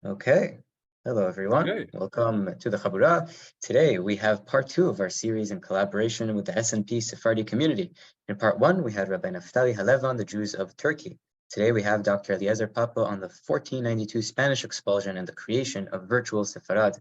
Okay. Hello, everyone. Okay. Welcome to the Habura. Today, we have part two of our series in collaboration with the S&P Sephardi community. In part one, we had Rabbi Naftali Halev on the Jews of Turkey. Today, we have Dr. Eliezer Papo on the 1492 Spanish expulsion and the creation of virtual Sepharad.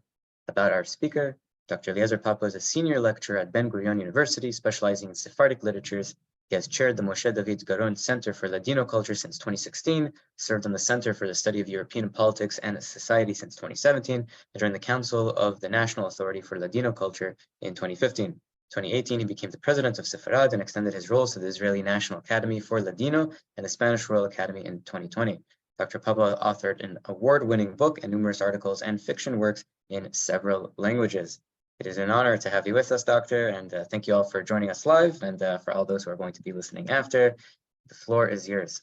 About our speaker, Dr. Eliezer Papo is a senior lecturer at Ben Gurion University, specializing in Sephardic literatures. He has chaired the Moshe David Garon Center for Ladino Culture since 2016, served on the Center for the Study of European Politics and Society since 2017, and joined the Council of the National Authority for Ladino Culture in 2015. 2018, he became the president of Sepharad and extended his roles to the Israeli National Academy for Ladino and the Spanish Royal Academy in 2020. Dr. Papo authored an award-winning book and numerous articles and fiction works in several languages. It is an honor to have you with us, Doctor, and thank you all for joining us live, and for all those who are going to be listening after. The floor is yours.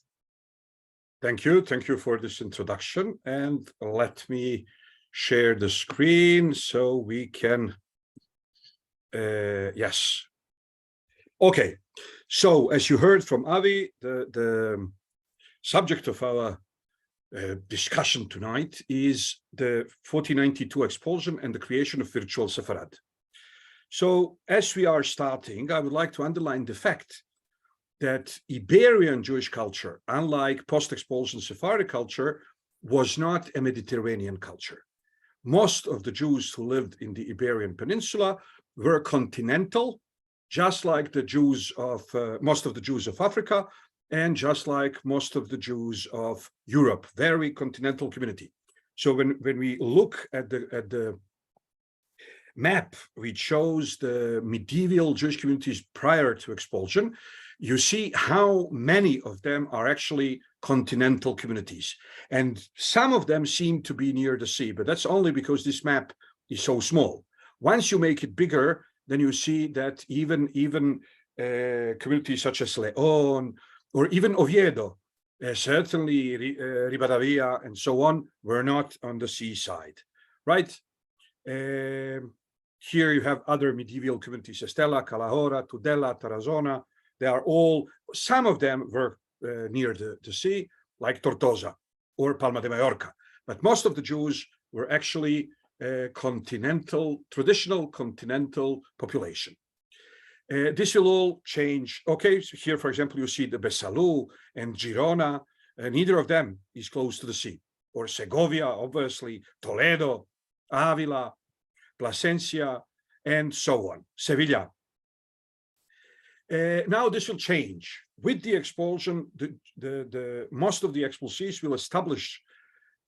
Thank you. Thank you for this introduction. And let me share the screen so we can, yes. Okay. So as you heard from Avi, the subject of our discussion tonight is the 1492 expulsion and the creation of virtual Sepharad. So as we are starting, I would like to underline the fact that Iberian Jewish culture, unlike post-expulsion Sephardic culture, was not a Mediterranean culture. Most of the Jews who lived in the Iberian Peninsula were continental, just like the Jews of most of the Jews of Africa, and just like most of the Jews of Europe, very continental community. So when we look at the map, which shows the medieval Jewish communities prior to expulsion, you see how many of them are actually continental communities. And some of them seem to be near the sea, but that's only because this map is so small. Once you make it bigger, then you see that even communities such as León or even Oviedo, certainly Ribadavia and so on, were not on the seaside, right? Here you have other medieval communities, Estella, Calahorra, Tudela, Tarazona. They are all, some of them were near the sea, like Tortosa or Palma de Mallorca. But most of the Jews were actually traditional continental population. This will all change. Okay, so here, for example, you see the Besalú and Girona. Neither of them is close to the sea. Or Segovia, obviously, Toledo, Avila, Plasencia, and so on, Sevilla. Now this will change. With the expulsion, the most of the expulsees will establish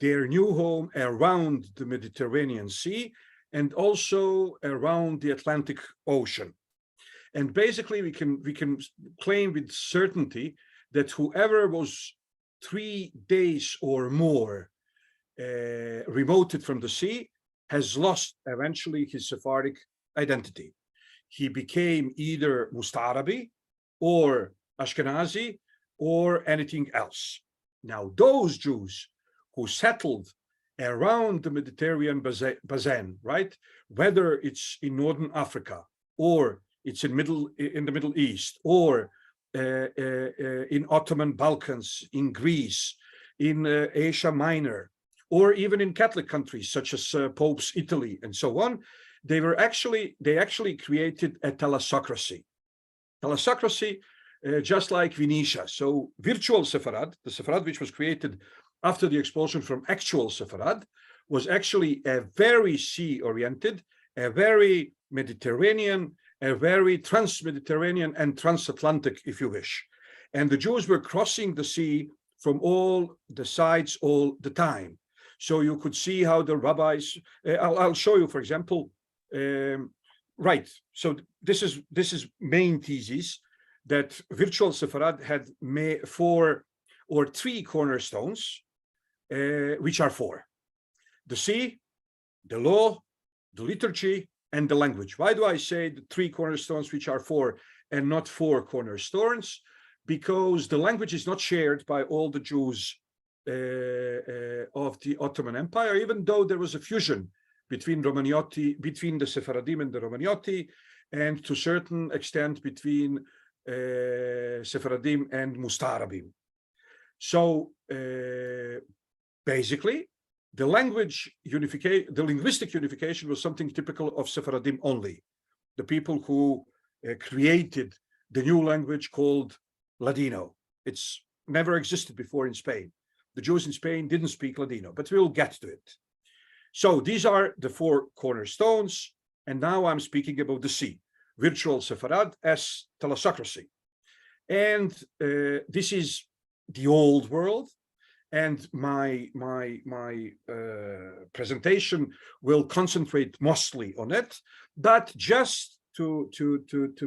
their new home around the Mediterranean Sea and also around the Atlantic Ocean. And basically, we can claim with certainty that whoever was 3 days or more remoted from the sea has lost eventually his Sephardic identity. He became either Mustarabi or Ashkenazi or anything else. Now, those Jews who settled around the Mediterranean basin, right, whether it's in Northern Africa or it's in the Middle East or in Ottoman Balkans, in Greece, in Asia Minor, or even in Catholic countries such as Pope's Italy and so on, they actually created a thalassocracy. Thalassocracy, just like Venetia. So virtual Sepharad, the Sepharad which was created after the expulsion from actual Sepharad, was actually a very sea-oriented, a very Mediterranean, a very trans-Mediterranean and transatlantic, if you wish. And the Jews were crossing the sea from all the sides all the time. So you could see how the rabbis, I'll show you, for example, right. So this is main thesis, that virtual Sepharad had 4 or 3 cornerstones, which are 4: the sea, the law, the liturgy, and the language. Why do I say the 3 cornerstones, which are 4, and not 4 cornerstones? Because the language is not shared by all the Jews of the Ottoman Empire, even though there was a fusion between the Sephardim and the Romaniotti, and to a certain extent between Sephardim and Mustarabim. So basically, the linguistic unification was something typical of Sephardim only, the people who created the new language called Ladino. It's never existed before in Spain. The Jews in Spain didn't speak Ladino, but we'll get to it. So these are the four cornerstones, and now I'm speaking about the C, virtual Sepharad as thalassocracy. And this is the old world, and my presentation will concentrate mostly on it, but just to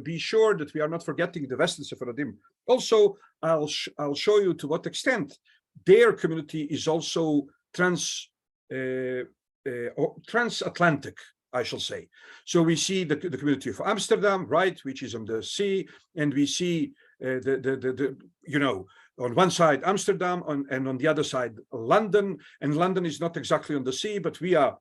be sure that we are not forgetting the Western Sephardim. Also, I'll show you to what extent their community is also transatlantic, I shall say. So we see the community of Amsterdam, right, which is on the sea, and we see on one side Amsterdam, and on the other side London. And London is not exactly on the sea, but we are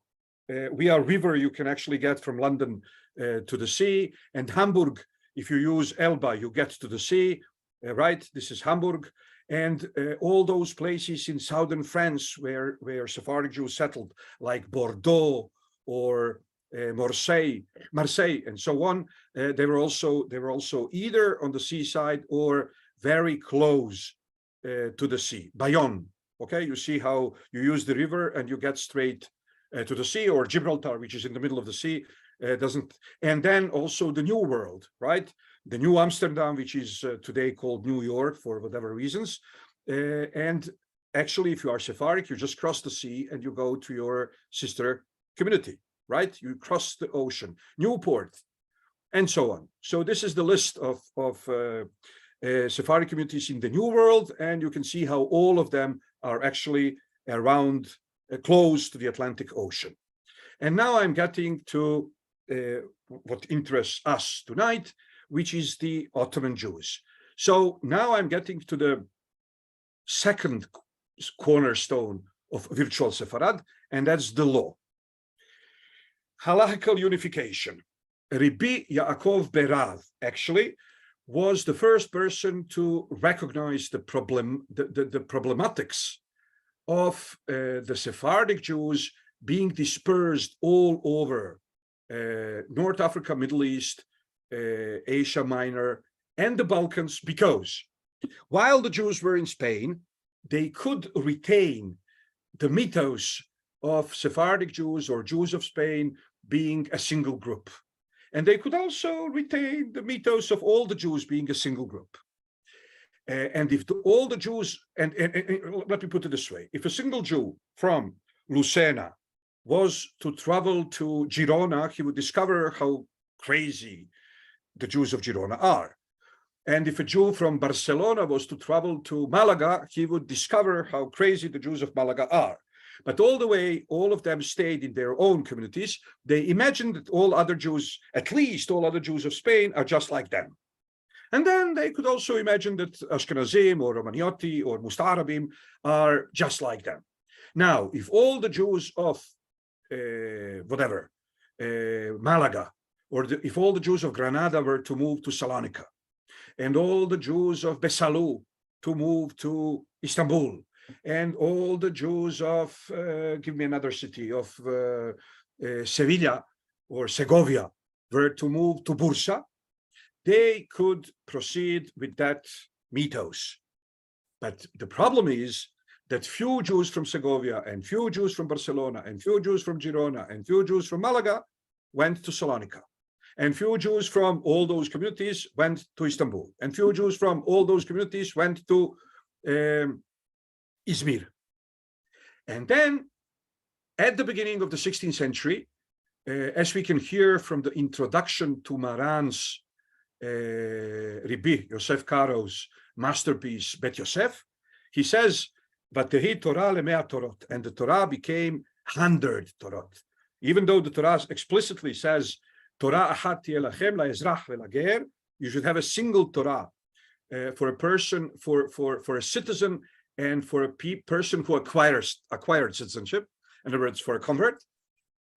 river you can actually get from London to the sea. And Hamburg, if you use Elba, you get to the sea, right? This is Hamburg. And all those places in southern France where Sephardic Jews settled, like Bordeaux or Marseille, and so on, they were also either on the seaside or very close to the sea. Bayonne, okay, you see how you use the river and you get straight to the sea, or Gibraltar, which is in the middle of the sea, doesn't. And then also the New World, right? The New Amsterdam, which is today called New York for whatever reasons. And actually, if you are Sephardic, you just cross the sea and you go to your sister community, right? You cross the ocean, Newport, and so on. So this is the list of Sephardic communities in the New World, and you can see how all of them are actually around, close to the Atlantic Ocean. And now I'm getting to what interests us tonight, which is the Ottoman Jews. So now I'm getting to the second cornerstone of virtual Sepharad, and that's the law. Halachical unification. Rabbi Yaakov Berav actually was the first person to recognize the problematics of the Sephardic Jews being dispersed all over North Africa, Middle East, Asia Minor, and the Balkans, because while the Jews were in Spain, they could retain the mythos of Sephardic Jews or Jews of Spain being a single group. And they could also retain the mythos of all the Jews being a single group. And if all the Jews, and let me put it this way, if a single Jew from Lucena was to travel to Girona, he would discover how crazy the Jews of Girona are. And if a Jew from Barcelona was to travel to Malaga, he would discover how crazy the Jews of Malaga are. But all the way, all of them stayed in their own communities. They imagined that all other Jews, at least all other Jews of Spain, are just like them. And then they could also imagine that Ashkenazim or Romaniotti or Mustarabim are just like them. Now, if all the Jews of Malaga, or if all the Jews of Granada were to move to Salonika, and all the Jews of Besalú to move to Istanbul, and all the Jews of, give me another city, of Sevilla or Segovia were to move to Bursa, they could proceed with that mythos. But the problem is that few Jews from Segovia and few Jews from Barcelona and few Jews from Girona and few Jews from Malaga went to Salonika. And few Jews from all those communities went to Istanbul. And few Jews from all those communities went to Izmir. And then at the beginning of the 16th century, as we can hear from the introduction to Maran's Rabbi Yosef Karo's masterpiece, Bet Yosef, he says, Vatehi Torah lemea Torot, and the Torah became 100 Torot. Even though the Torah explicitly says, Torah achat lachem laezrach velager, you should have a single Torah for a person, for a citizen, and for a person who acquired citizenship, in other words, for a convert.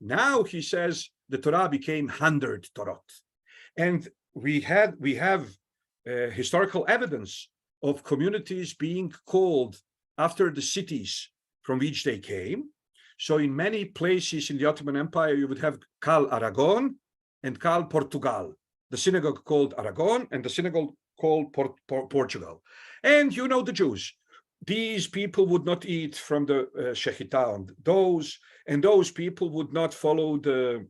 Now he says the Torah became 100 Torot. And we have historical evidence of communities being called after the cities from which they came. So in many places in the Ottoman Empire, you would have Cal Aragon and Cal Portugal, the synagogue called Aragon and the synagogue called Portugal. And you know the Jews. These people would not eat from the shechita on those, and those people would not follow the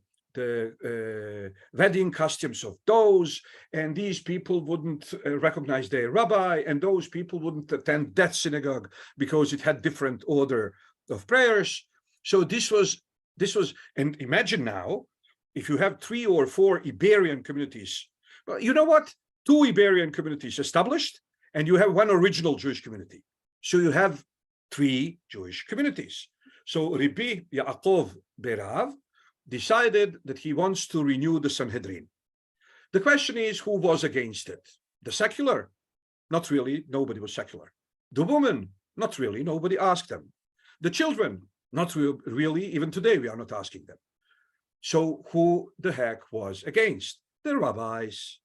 wedding costumes of those, and these people wouldn't recognize their rabbi, and those people wouldn't attend that synagogue because it had different order of prayers. So this was, and imagine now, if you have 3 or 4 Iberian communities, well, you know what? 2 Iberian communities established, and you have 1 original Jewish community. So you have 3 Jewish communities. So Rabbi Yaakov Berav decided that he wants to renew the Sanhedrin. The question is, who was against it? The secular? Not really, nobody was secular. The women? Not really, nobody asked them. The children? Not really, even today we are not asking them. So who the heck was against? The rabbis.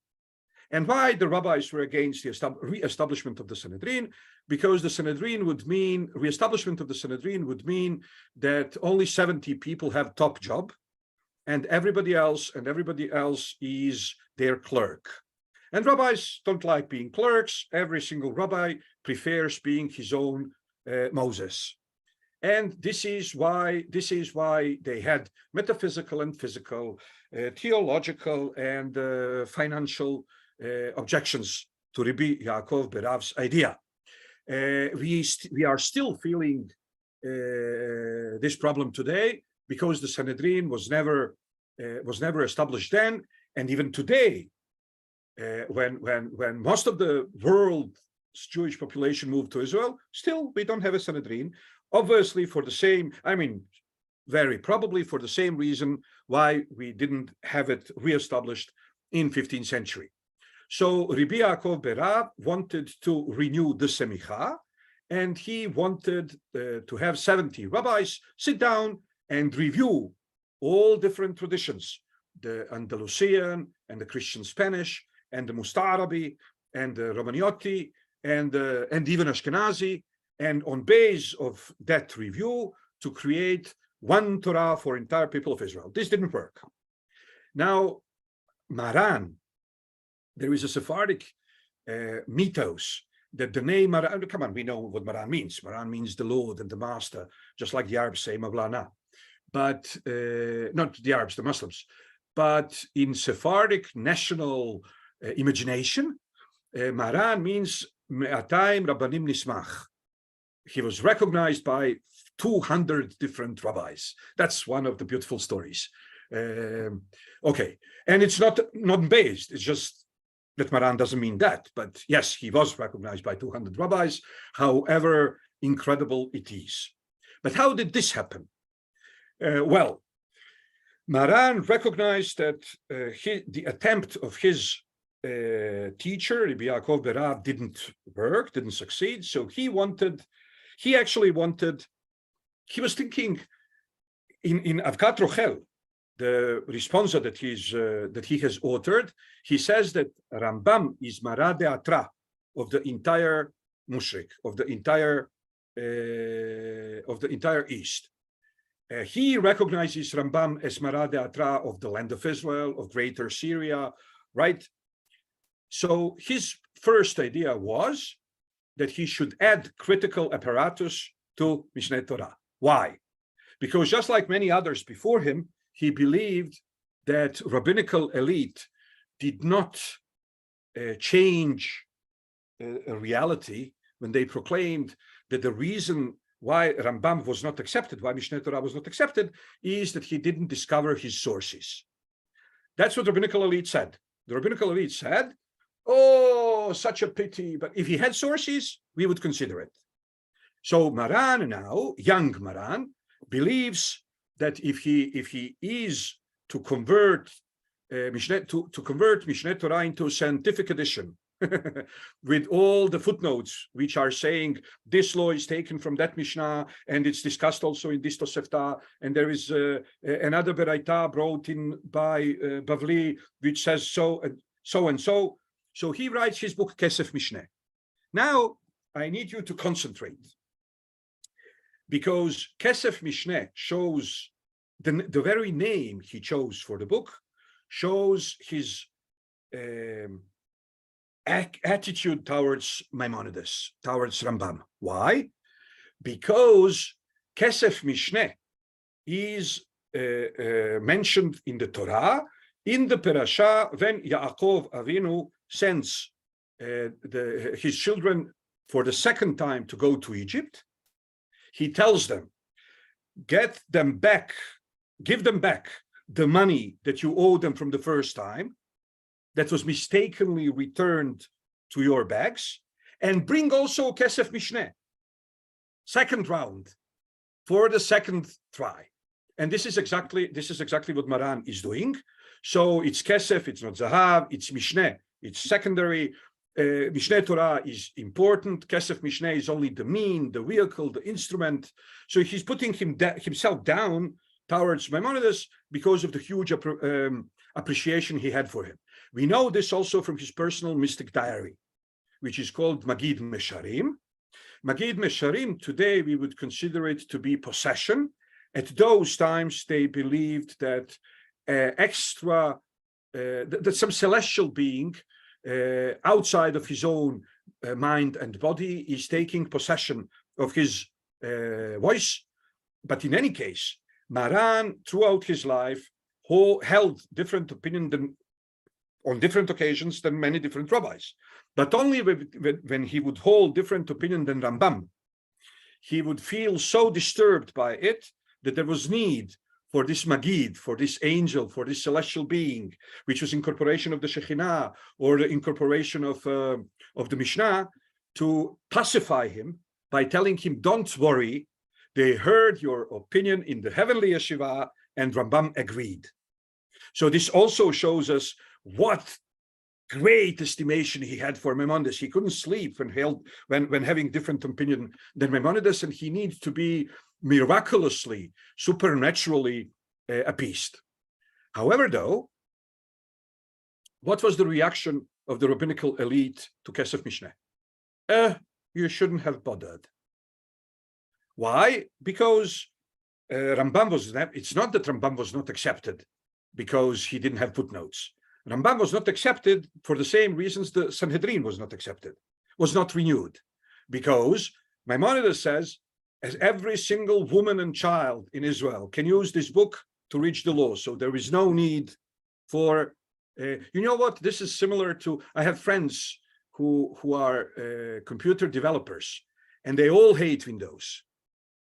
And why the rabbis were against the re-establishment of the Sanhedrin? Because the Sanhedrin would mean, re-establishment of the Sanhedrin would mean that only 70 people have top job, and everybody else is their clerk. And rabbis don't like being clerks. Every single rabbi prefers being his own Moses. And this is why they had metaphysical and physical, theological and financial objections to Rabbi Yaakov Berav's idea. We are still feeling this problem today because the Sanhedrin was never established then, and even today, when most of the world's Jewish population moved to Israel, still we don't have a Sanhedrin. Obviously, for the same, very probably for the same reason why we didn't have it reestablished in 15th century. So Rabbi Yaakov Berav wanted to renew the Semicha, and he wanted to have 70 rabbis sit down and review all different traditions, the Andalusian and the Christian Spanish and the Musta'arabi and the Romaniotti and even Ashkenazi, and on base of that review to create one Torah for entire people of Israel. This didn't work. Now, Maran, there is a Sephardic mythos that the name Maran, come on, we know what Maran means. Maran means the Lord and the Master, just like the Arabs say Mawlana. But not the Arabs, the Muslims. But in Sephardic national imagination, Maran means Me'atayim Rabbanim Nismach. He was recognized by 200 different rabbis. That's one of the beautiful stories. Okay, and it's not based, it's just that Maran doesn't mean that, but yes, he was recognized by 200 rabbis, however incredible it is. But how did this happen? Well, Maran recognized that the attempt of his teacher, Rabbi Yaakov Berav, didn't work, didn't succeed, so he was thinking in Avkat Rochel, the responsa that he has authored, he says that Rambam is Mara De'atra of the entire Mushrik, of the entire East. He recognizes Rambam as Mara De'atra of the land of Israel, of Greater Syria, right? So his first idea was that he should add critical apparatus to Mishneh Torah. Why? Because just like many others before him, he believed that rabbinical elite did not change a reality when they proclaimed that the reason why Rambam was not accepted, why Mishneh Torah was not accepted, is that he didn't discover his sources. That's what the rabbinical elite said. The rabbinical elite said, oh, such a pity, but if he had sources, we would consider it. So Maran now, young Maran, believes that if he is to convert Mishneh Torah into a scientific edition, with all the footnotes which are saying this law is taken from that Mishnah and it's discussed also in this Tosefta, and there is another Beraita brought in by Bavli which says so and so and so. So he writes his book Kesef Mishneh. Now I need you to concentrate. because Kesef Mishneh shows the very name he chose for the book shows his attitude towards Maimonides, towards Rambam. Why? Because Kesef Mishneh is mentioned in the Torah, in the parasha, when Yaakov Avinu sends his children for the second time to go to Egypt. He tells them, get them back, give them back the money that you owe them from the first time, that was mistakenly returned to your bags, and bring also Kesef Mishneh, second round, for the second try. And this is exactly what Maran is doing. So it's Kesef, it's not Zahav, it's Mishneh, it's secondary. Mishneh Torah is important. Kesef Mishneh is only the mean, the vehicle, the instrument. So he's putting himself down towards Maimonides because of the huge appreciation he had for him. We know this also from his personal mystic diary, which is called Magid Mesharim. Magid Mesharim, today we would consider it to be possession. At those times, they believed that that some celestial being outside of his own mind and body is taking possession of his voice. But in any case, Maran, throughout his life, held different opinion on different occasions than many different rabbis. But only when he would hold different opinion than Rambam, he would feel so disturbed by it that there was need for this Magid, for this angel, for this celestial being, which was incorporation of the Shekhinah or the incorporation of the Mishnah, to pacify him by telling him, don't worry, they heard your opinion in the heavenly yeshiva and Rambam agreed. So this also shows us what great estimation he had for Maimonides. He couldn't sleep when having different opinion than Maimonides, and he needs to be miraculously, supernaturally appeased. However, though, what was the reaction of the rabbinical elite to Kesef Mishneh? You shouldn't have bothered. Why? Because Rambam was, it's not that Rambam was not accepted because he didn't have footnotes. Rambam was not accepted for the same reasons the Sanhedrin was not accepted, was not renewed, because Maimonides says, as every single woman and child in Israel can use this book to reach the law. So there is no need for, you know what, this is similar to, I have friends who are computer developers, and they all hate Windows.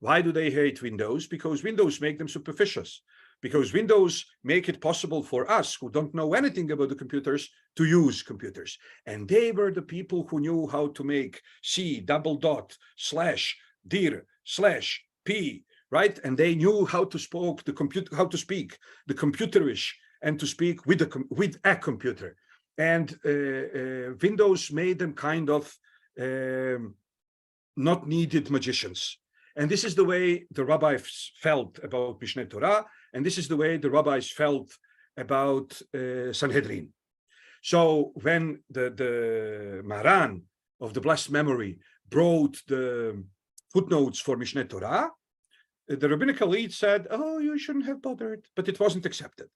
Why do they hate Windows? Because Windows make them superstitious. Because Windows make it possible for us who don't know anything about the computers to use computers. And they were the people who knew how to make C, double dot, slash, dir, slash, p, right? And they knew how to speak the computerish, and to speak with a computer. And Windows made them kind of not needed magicians. And this is the way the rabbis felt about Mishneh Torah, and this is the way the rabbis felt about Sanhedrin. So when the Maran of the blessed memory brought the footnotes for Mishneh Torah, the rabbinical elite said, oh, you shouldn't have bothered, but it wasn't accepted.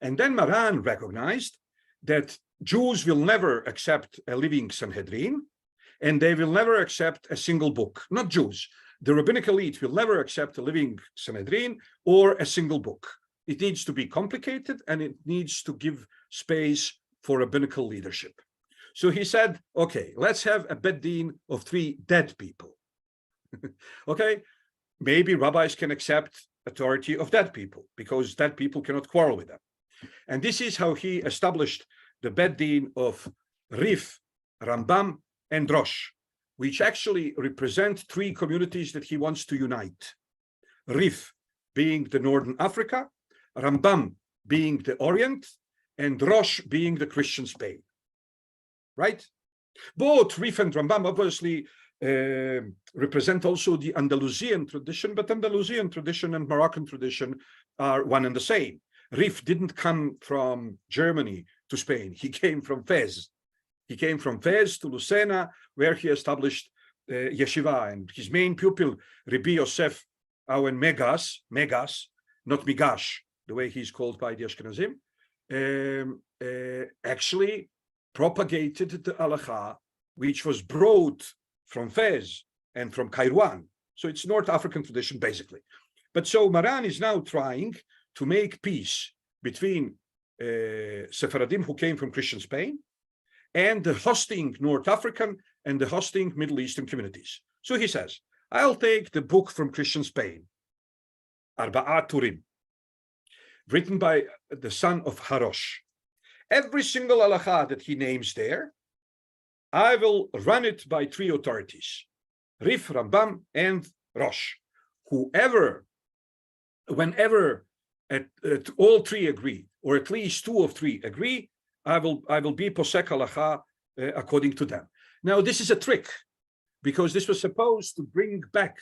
And then Maran recognized that Jews will never accept a living Sanhedrin, and they will never accept a single book, not Jews. The rabbinical elite will never accept a living Sanhedrin or a single book. It needs to be complicated, and it needs to give space for rabbinical leadership. So he said, okay, let's have a bed din of 3 dead people. Okay, maybe rabbis can accept authority of dead people because dead people cannot quarrel with them. And this is how he established the bed din of Rif, Rambam, and Rosh, which actually represent 3 communities that he wants to unite. Rif being the Northern Africa, Rambam being the Orient, and Rosh being the Christian Spain, right? Both Rif and Rambam obviously represent also the Andalusian tradition, but Andalusian tradition and Moroccan tradition are one and the same. Rif didn't come from Germany to Spain. He came from Fez. He came from Fez to Lucena, where he established yeshiva, and his main pupil, Rabbi Yosef Awen Megas, not Migash, the way he's called by the Ashkenazim, actually propagated the halacha, which was brought from Fez and from Kairouan. So it's North African tradition, basically. But so Maran is now trying to make peace between Sephardim who came from Christian Spain and the hosting North African and the hosting Middle Eastern communities. So he says, I'll take the book from Christian Spain, Arba'at Turim, written by the son of Harosh. Every single halacha that he names there, I will run it by three authorities, Rif, Rambam, and Rosh. Whenever all three agree, or at least two of three agree, I will be posek halacha according to them. Now, this is a trick, because this was supposed to bring back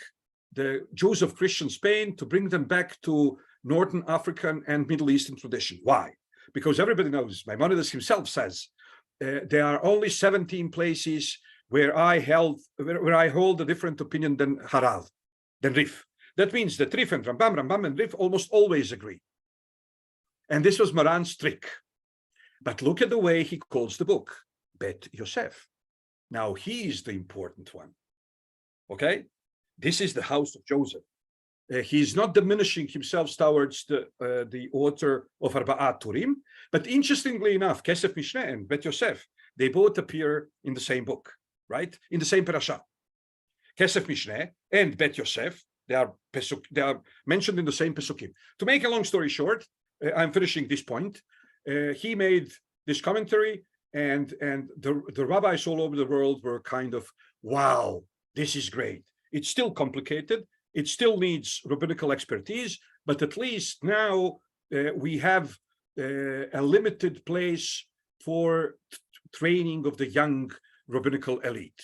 the Jews of Christian Spain, to bring them back to Northern African and Middle Eastern tradition. Why? Because everybody knows, Maimonides himself says, there are only 17 places where I hold a different opinion than Harav, than Rif. That means that Rif and Rambam and Rif almost always agree. And this was Maran's trick. But look at the way he calls the book, Bet Yosef. Now he is the important one. Okay? This is the house of Joseph. He's not diminishing himself towards the author of Arba'at Turim, but interestingly enough, Kesef Mishneh and Bet Yosef, they both appear in the same book, right? In the same parasha. Kesef Mishneh and Bet Yosef, they are mentioned in the same pesukim. To make a long story short, I'm finishing this point. He made this commentary, and the rabbis all over the world were kind of, wow, this is great. It's still complicated. It still needs rabbinical expertise, but at least now we have a limited place for training of the young rabbinical elite.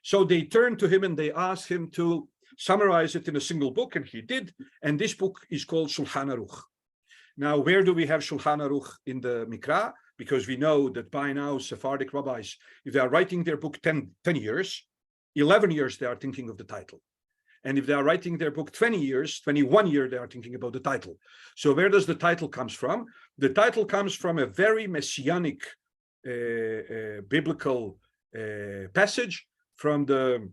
So they turned to him and they asked him to summarize it in a single book, and he did. And this book is called Shulchan Aruch. Now, where do we have Shulchan Aruch in the Mikra? Because we know that by now Sephardic rabbis, if they are writing their book 10 years, 11 years, they are thinking of the title. And if they are writing their book 20 years, 21 years, they are thinking about the title. So where does the title comes from? The title comes from a very messianic biblical passage from the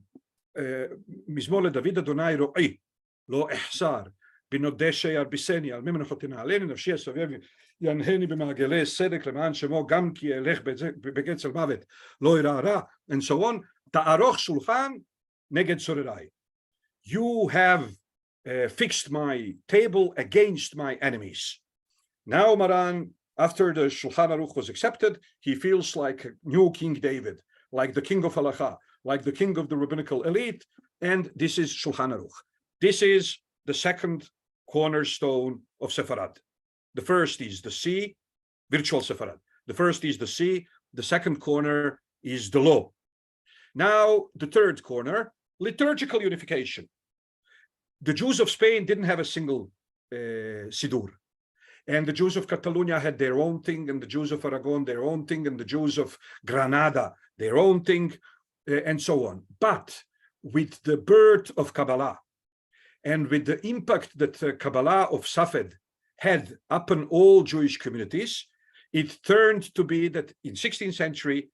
Mizmor David Adonai Ro'i, Lo Ehsar, Binodeshe Arbiseni, Al Mimenochotina, Aleni Nafshi Asovevi, Yanheni B'Magele Sedek Leman Shemo Gam Ki Elech Begetzel Mavet, Lo Irara, and so on. Ta'aroch Shulchan Neged Sorerai. You have fixed my table against my enemies. Now, Maran, after the Shulchan Aruch was accepted, he feels like a new King David, like the king of Halacha, like the king of the rabbinical elite, and this is Shulchan Aruch. This is the second cornerstone of Sepharad. The first is the sea, virtual Sepharad. The first is the sea, the second corner is the law. Now, the third corner, liturgical unification. The Jews of Spain didn't have a single Siddur. And the Jews of Catalonia had their own thing, and the Jews of Aragon their own thing, and the Jews of Granada their own thing, and so on. But with the birth of Kabbalah, and with the impact that the Kabbalah of Safed had upon all Jewish communities, it turned to be that in 16th century,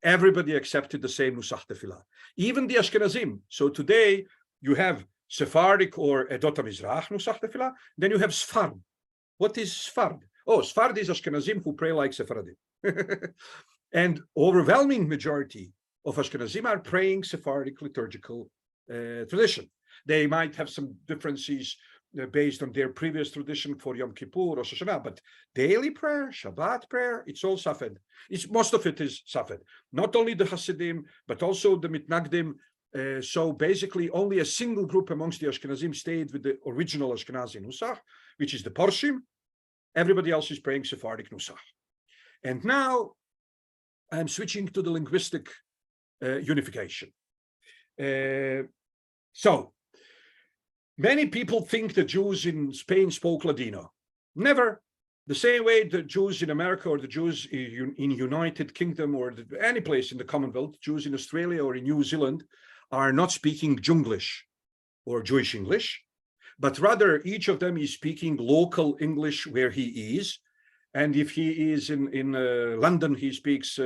everybody accepted the same Nusach Tefillah, even the Ashkenazim. So today you have Sephardic or Edot HaMizrach Nusach Tefillah, then you have Sfard. What is Sfard? Oh, Sfard is Ashkenazim who pray like Sephardim. And overwhelming majority of Ashkenazim are praying Sephardic liturgical tradition. They might have some differences based on their previous tradition for Yom Kippur, Rosh Hashanah, but daily prayer, Shabbat prayer, it's all Safed. Most of it is Safed. Not only the Hasidim, but also the Mitnagdim. So basically only a single group amongst the Ashkenazim stayed with the original Ashkenazi Nusach, which is the Porshim. Everybody else is praying Sephardic Nusach. And now I'm switching to the linguistic unification. So many people think the Jews in Spain spoke Ladino. Never. The same way the Jews in America or the Jews in United Kingdom or any place in the Commonwealth, Jews in Australia or in New Zealand, are not speaking Junglish or Jewish English, but rather each of them is speaking local English where he is. And if he is in London, he speaks,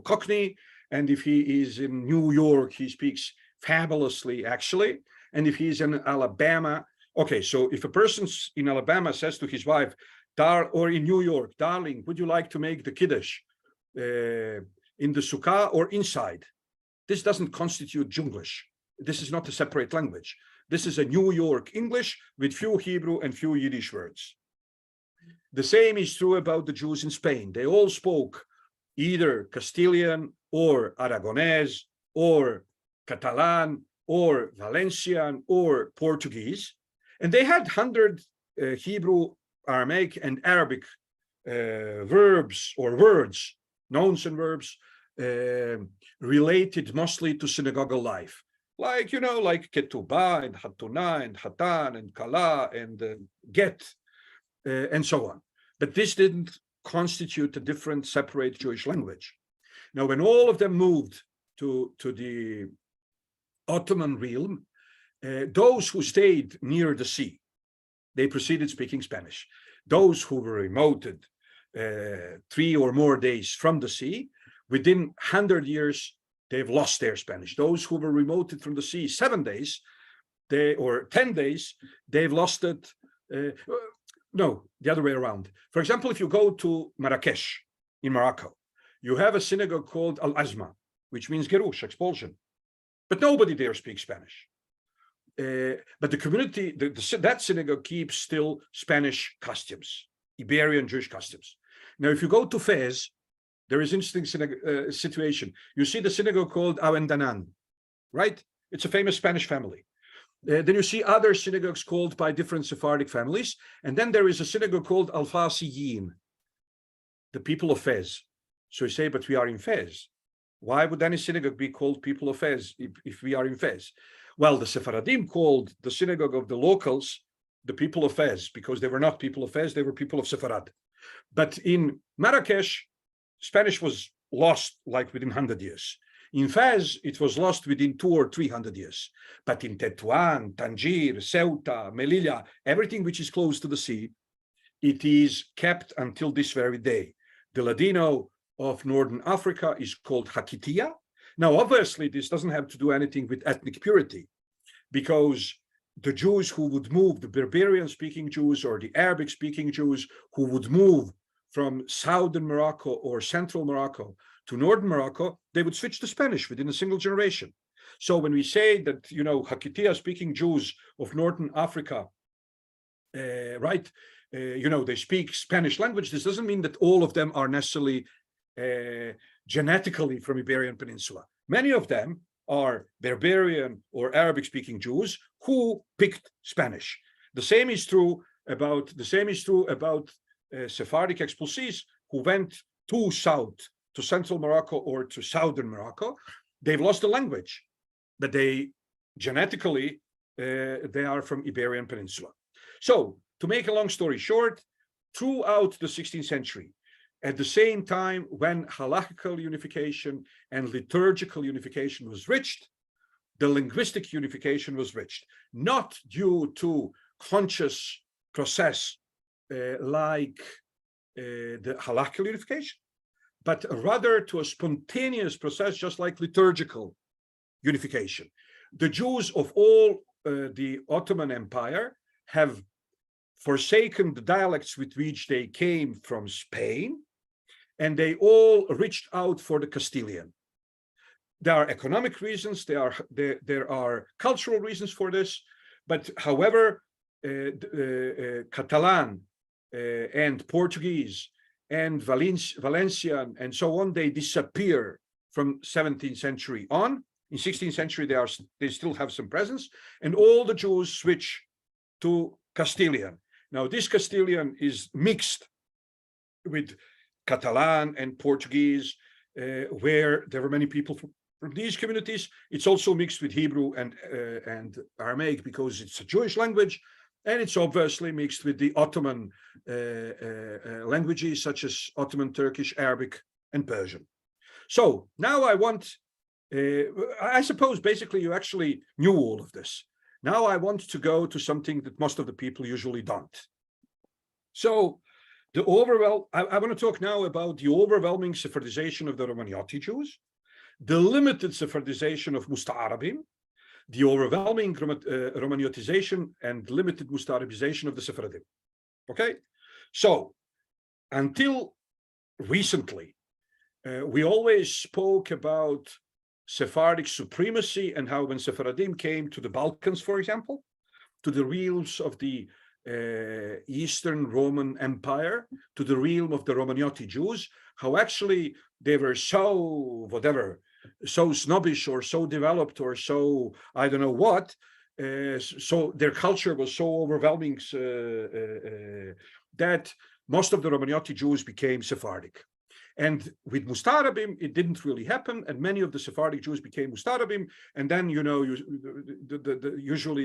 Cockney. And if he is in New York, he speaks fabulously, actually. And if he's in Alabama, okay, so if a person in Alabama says to his wife, or in New York, darling, would you like to make the Kiddush in the Sukkah or inside? This doesn't constitute Junglish. This is not a separate language. This is a New York English with few Hebrew and few Yiddish words. The same is true about the Jews in Spain. They all spoke either Castilian or Aragonese or Catalan or Valencian or Portuguese. And they had 100 Hebrew, Aramaic, and Arabic verbs or words, nouns and verbs, related mostly to synagogal life. Like, like ketubah and hatuna and hatan and kala and get and so on. But this didn't constitute a different, separate Jewish language. Now, when all of them moved to the Ottoman realm, those who stayed near the sea, they proceeded speaking Spanish. Those who were remoted 3 or more days from the sea, within 100 years, they've lost their Spanish. Those who were remoted from the sea 7 days, or 10 days, they've lost it. No, the other way around. For example, if you go to Marrakesh in Morocco, you have a synagogue called Al-Azma, which means Gerush, expulsion. But nobody there speaks Spanish. But the community, that synagogue keeps still Spanish customs, Iberian Jewish customs. Now, if you go to Fez, there is an interesting situation. You see the synagogue called Awendanan, right? It's a famous Spanish family. Then you see other synagogues called by different Sephardic families. And then there is a synagogue called Al-Fasiyin, the people of Fez. So you say, but we are in Fez. Why would any synagogue be called people of Fez if we are in Fez? Well, the Sephardim called the synagogue of the locals the people of Fez, because they were not people of Fez, they were people of Sepharad. But in Marrakesh, Spanish was lost like within 100 years. In Fez, it was lost within 200 or 300 years. But in Tetuan, Tangier, Ceuta, Melilla, everything which is close to the sea, it is kept until this very day. The Ladino of Northern Africa is called Hakitia. Now, obviously, this doesn't have to do anything with ethnic purity, because the Jews who would move, the Berberian-speaking Jews or the Arabic-speaking Jews who would move from southern Morocco or central Morocco to northern Morocco, they would switch to Spanish within a single generation. So when we say that, Hakitia-speaking Jews of Northern Africa, they speak Spanish language, this doesn't mean that all of them are necessarily genetically from Iberian Peninsula. Many of them are Berberian or Arabic-speaking Jews who picked Spanish. The same is true about Sephardic expulsees who went to south, to central Morocco or to southern Morocco. They've lost the language, but they genetically they are from Iberian Peninsula. So, to make a long story short, throughout the 16th century, at the same time when halakhical unification and liturgical unification was reached, the linguistic unification was reached, not due to conscious process like the halakhical unification, but rather to a spontaneous process, just like liturgical unification. The Jews of all the Ottoman Empire have forsaken the dialects with which they came from Spain, and they all reached out for the Castilian. There are economic reasons, there are cultural reasons for this, but however, Catalan and Portuguese and Valencian and so on, they disappear from 17th century on. In 16th century, they still have some presence, and all the Jews switch to Castilian. Now, this Castilian is mixed with Catalan and Portuguese, where there were many people from these communities. It's also mixed with Hebrew and Aramaic because it's a Jewish language, and it's obviously mixed with the Ottoman languages such as Ottoman Turkish, Arabic, and Persian. So now I want I suppose basically you actually knew all of this. Now I want to go to something that most of the people usually don't. So I want to talk now about the overwhelming Sephardization of the Romaniotti Jews, the limited Sephardization of Musta'arabim, the overwhelming Romaniotization and limited Musta'arabization of the Sephardim. Okay? So until recently, we always spoke about Sephardic supremacy and how when Sephardim came to the Balkans, for example, to the realms of the Eastern Roman Empire, to the realm of the Romaniotti Jews, how actually they were so snobbish or so developed or so I don't know what, so their culture was so overwhelming that most of the Romaniotti Jews became Sephardic. And with Mustarabim, it didn't really happen, and many of the Sephardic Jews became Mustarabim. And then, usually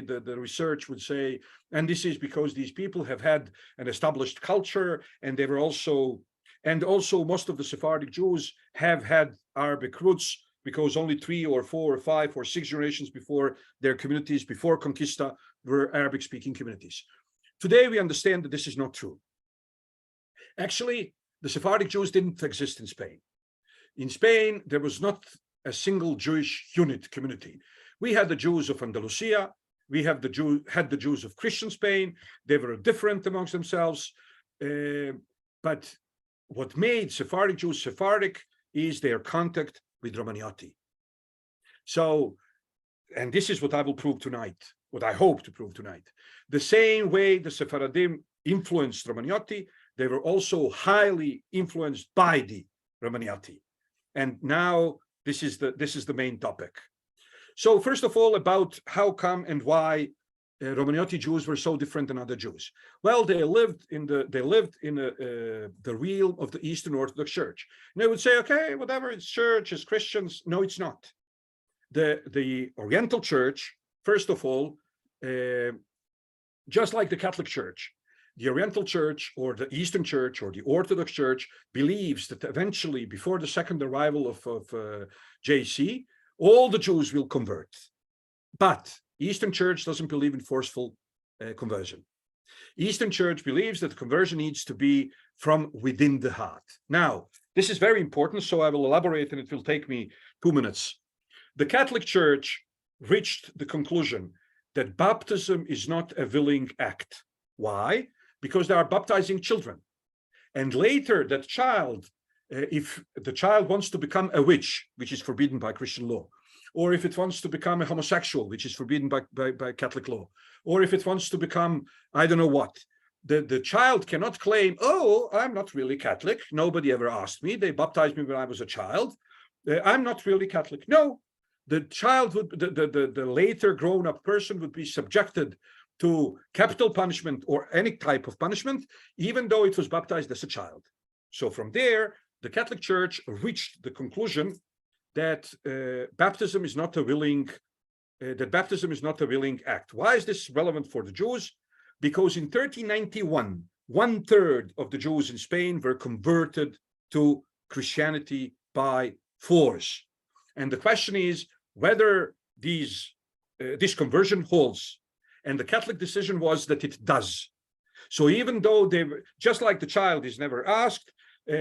the research would say, and this is because these people have had an established culture, and they were also most of the Sephardic Jews have had Arabic roots, because only 3 or 4 or 5 or 6 generations before their communities, before Conquista, were Arabic-speaking communities. Today, we understand that this is not true. Actually, the Sephardic Jews didn't exist in Spain. In Spain, there was not a single Jewish unit community. We had the Jews of Andalusia. We had the Jews of Christian Spain. They were different amongst themselves. But what made Sephardic Jews Sephardic is their contact with Romaniotti. So, and this is what I will prove tonight, what I hope to prove tonight. The same way the Sephardim influenced Romaniotti, they were also highly influenced by the Romaniotti. And now this is the main topic. So first of all, about how come and why Romaniotti Jews were so different than other Jews. Well, they lived in the realm of the Eastern Orthodox Church. And they would say, okay, whatever, it's church, it's Christians. No, it's not. The Oriental Church, first of all, just like the Catholic Church, the Oriental Church or the Eastern Church or the Orthodox Church believes that eventually, before the second arrival of JC, all the Jews will convert. But Eastern Church doesn't believe in forceful conversion. Eastern Church believes that conversion needs to be from within the heart. Now, this is very important, so I will elaborate and it will take me 2 minutes. The Catholic Church reached the conclusion that baptism is not a willing act. Why? Because they are baptizing children. And later that child, if the child wants to become a witch, which is forbidden by Christian law, or if it wants to become a homosexual, which is forbidden by Catholic law, or if it wants to become, I don't know what, the child cannot claim, oh, I'm not really Catholic. Nobody ever asked me. They baptized me when I was a child. I'm not really Catholic. No, the child would, the later grown-up person would be subjected to capital punishment or any type of punishment, even though it was baptized as a child. So from there, the Catholic Church reached the conclusion that baptism is not a willing act. Why is this relevant for the Jews? Because in 1391, 1/3 of the Jews in Spain were converted to Christianity by force. And the question is whether this conversion holds. And the Catholic decision was that it does. So even though they were, just like the child is never asked,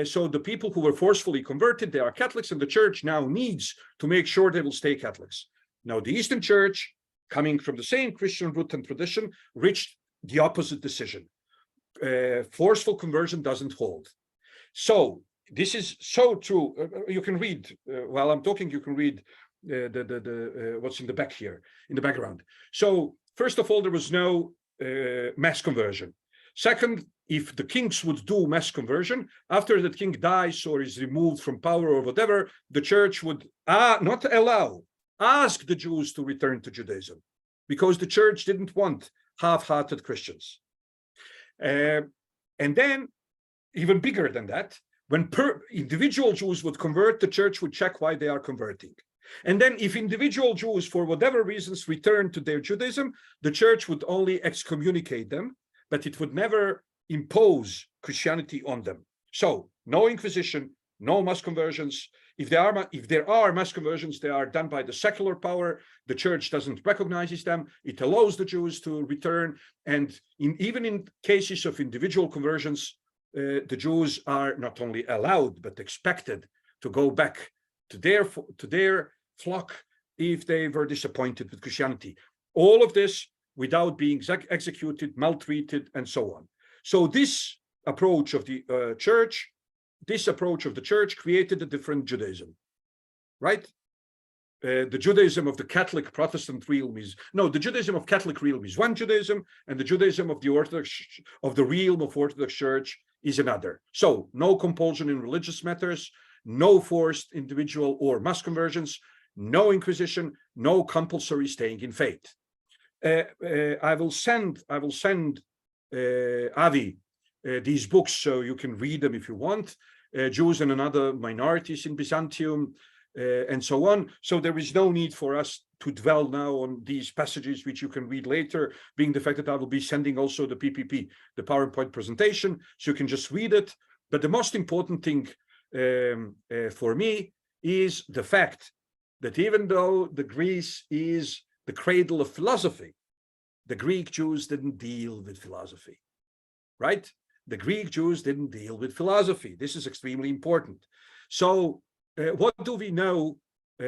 so the people who were forcefully converted, they are Catholics, and the church now needs to make sure they will stay Catholics. Now, the Eastern Church, coming from the same Christian root and tradition, reached the opposite decision. Forceful conversion doesn't hold. So this is so true. You can read, while I'm talking, you can read what's in the back here, in the background. So first of all, there was no mass conversion. Second, if the kings would do mass conversion, after the king dies or is removed from power or whatever, the church would not ask the Jews to return to Judaism, because the church didn't want half-hearted Christians. And then, even bigger than that, when individual Jews would convert, the church would check why they are converting. And then if individual Jews, for whatever reasons, return to their Judaism, the church would only excommunicate them, but it would never impose Christianity on them. So no inquisition, no mass conversions. If there are mass conversions, they are done by the secular power. The church doesn't recognize them. It allows the Jews to return. And even in cases of individual conversions, the Jews are not only allowed, but expected to go back to their flock if they were disappointed with Christianity. All of this without being executed, maltreated, and so on. So this approach of the church created a different Judaism, right? The Judaism of the Catholic Protestant realm the Judaism of Catholic realm is one Judaism, and the Judaism of the realm of Orthodox Church is another. So no compulsion in religious matters, no forced individual or mass conversions, no inquisition, no compulsory staying in faith. I will send Avi these books so you can read them if you want. Jews and other minorities in Byzantium, and so on. So there is no need for us to dwell now on these passages, which you can read later, being the fact that I will be sending also the PPP, the PowerPoint presentation, so you can just read it. But the most important thing for me is the fact that even though the Greece is the cradle of philosophy, the Greek Jews didn't deal with philosophy, right? The Greek Jews didn't deal with philosophy. This is extremely important. So what do we know?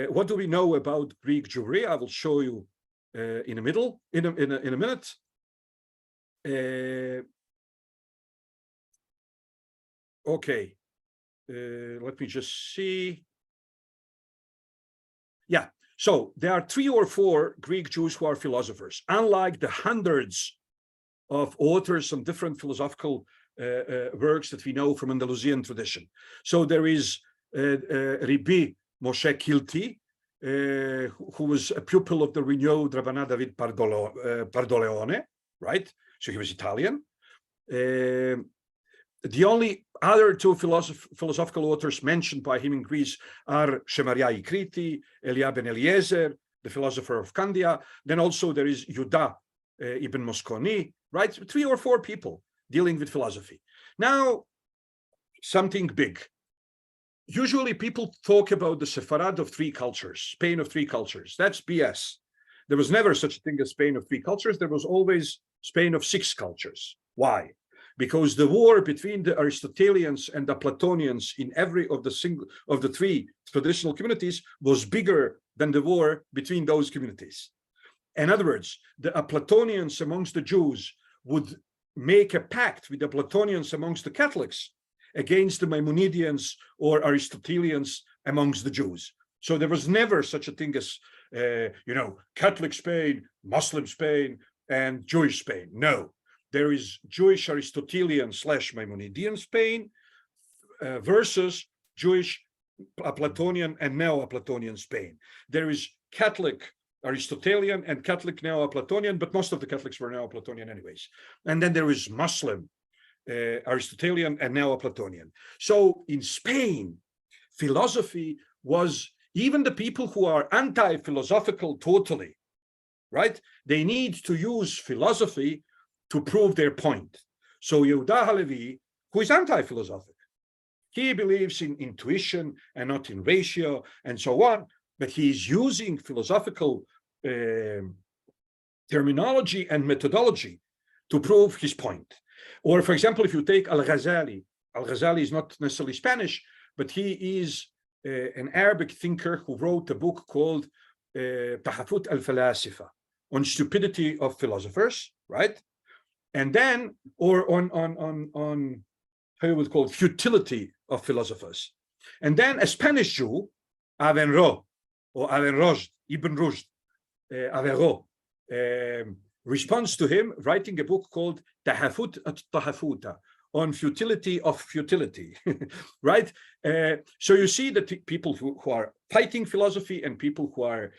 What do we know about Greek Jewry? I will show you in a minute. Okay, let me just see. Yeah, so there are 3 or 4 Greek Jews who are philosophers, unlike the hundreds of authors on different philosophical works that we know from Andalusian tradition. So there is Rabbi Moshe Kilti, who was a pupil of the renowned Rabbi David Pardoleone, right? So he was Italian. The only other 2 philosophical authors mentioned by him in Greece are Shemaria Ikriti, Elia ben Eliezer, the philosopher of Candia. Then also there is Yuda ibn Mosconi, right? 3 or 4 people dealing with philosophy. Now, something big. Usually people talk about the Sepharad of 3 cultures, Spain of 3 cultures. That's BS. There was never such a thing as Spain of 3 cultures. There was always Spain of 6 cultures. Why? Because the war between the Aristotelians and the Platonians in every of the 3 traditional communities was bigger than the war between those communities. In other words, the Platonians amongst the Jews would make a pact with the Platonians amongst the Catholics against the Maimonideans or Aristotelians amongst the Jews. So there was never such a thing as, Catholic Spain, Muslim Spain, and Jewish Spain. No, there is Jewish Aristotelian / Maimonidean Spain versus Jewish Platonian and Neo-Platonian Spain. There is Catholic Aristotelian and Catholic Neo-Platonian, but most of the Catholics were Neo-Platonian anyways. And then there is Muslim Aristotelian and Neo-Platonian. So in Spain, philosophy was, even the people who are anti-philosophical totally, right? They need to use philosophy to prove their point. So Yehuda Halevi, who is anti-philosophic, he believes in intuition and not in ratio and so on, but he is using philosophical terminology and methodology to prove his point. Or, for example, if you take Al-Ghazali is not necessarily Spanish, but he is an Arabic thinker who wrote a book called Tahafut al-Falasifa, on stupidity of philosophers, right? And then, or on how you would call it, futility of philosophers. And then a Spanish Jew, Averroes, or Averroes, Ibn Rushd, Averroes, responds to him, writing a book called Tahafut at-Tahafuta, on futility of futility, right? So you see that people who are fighting philosophy and people who are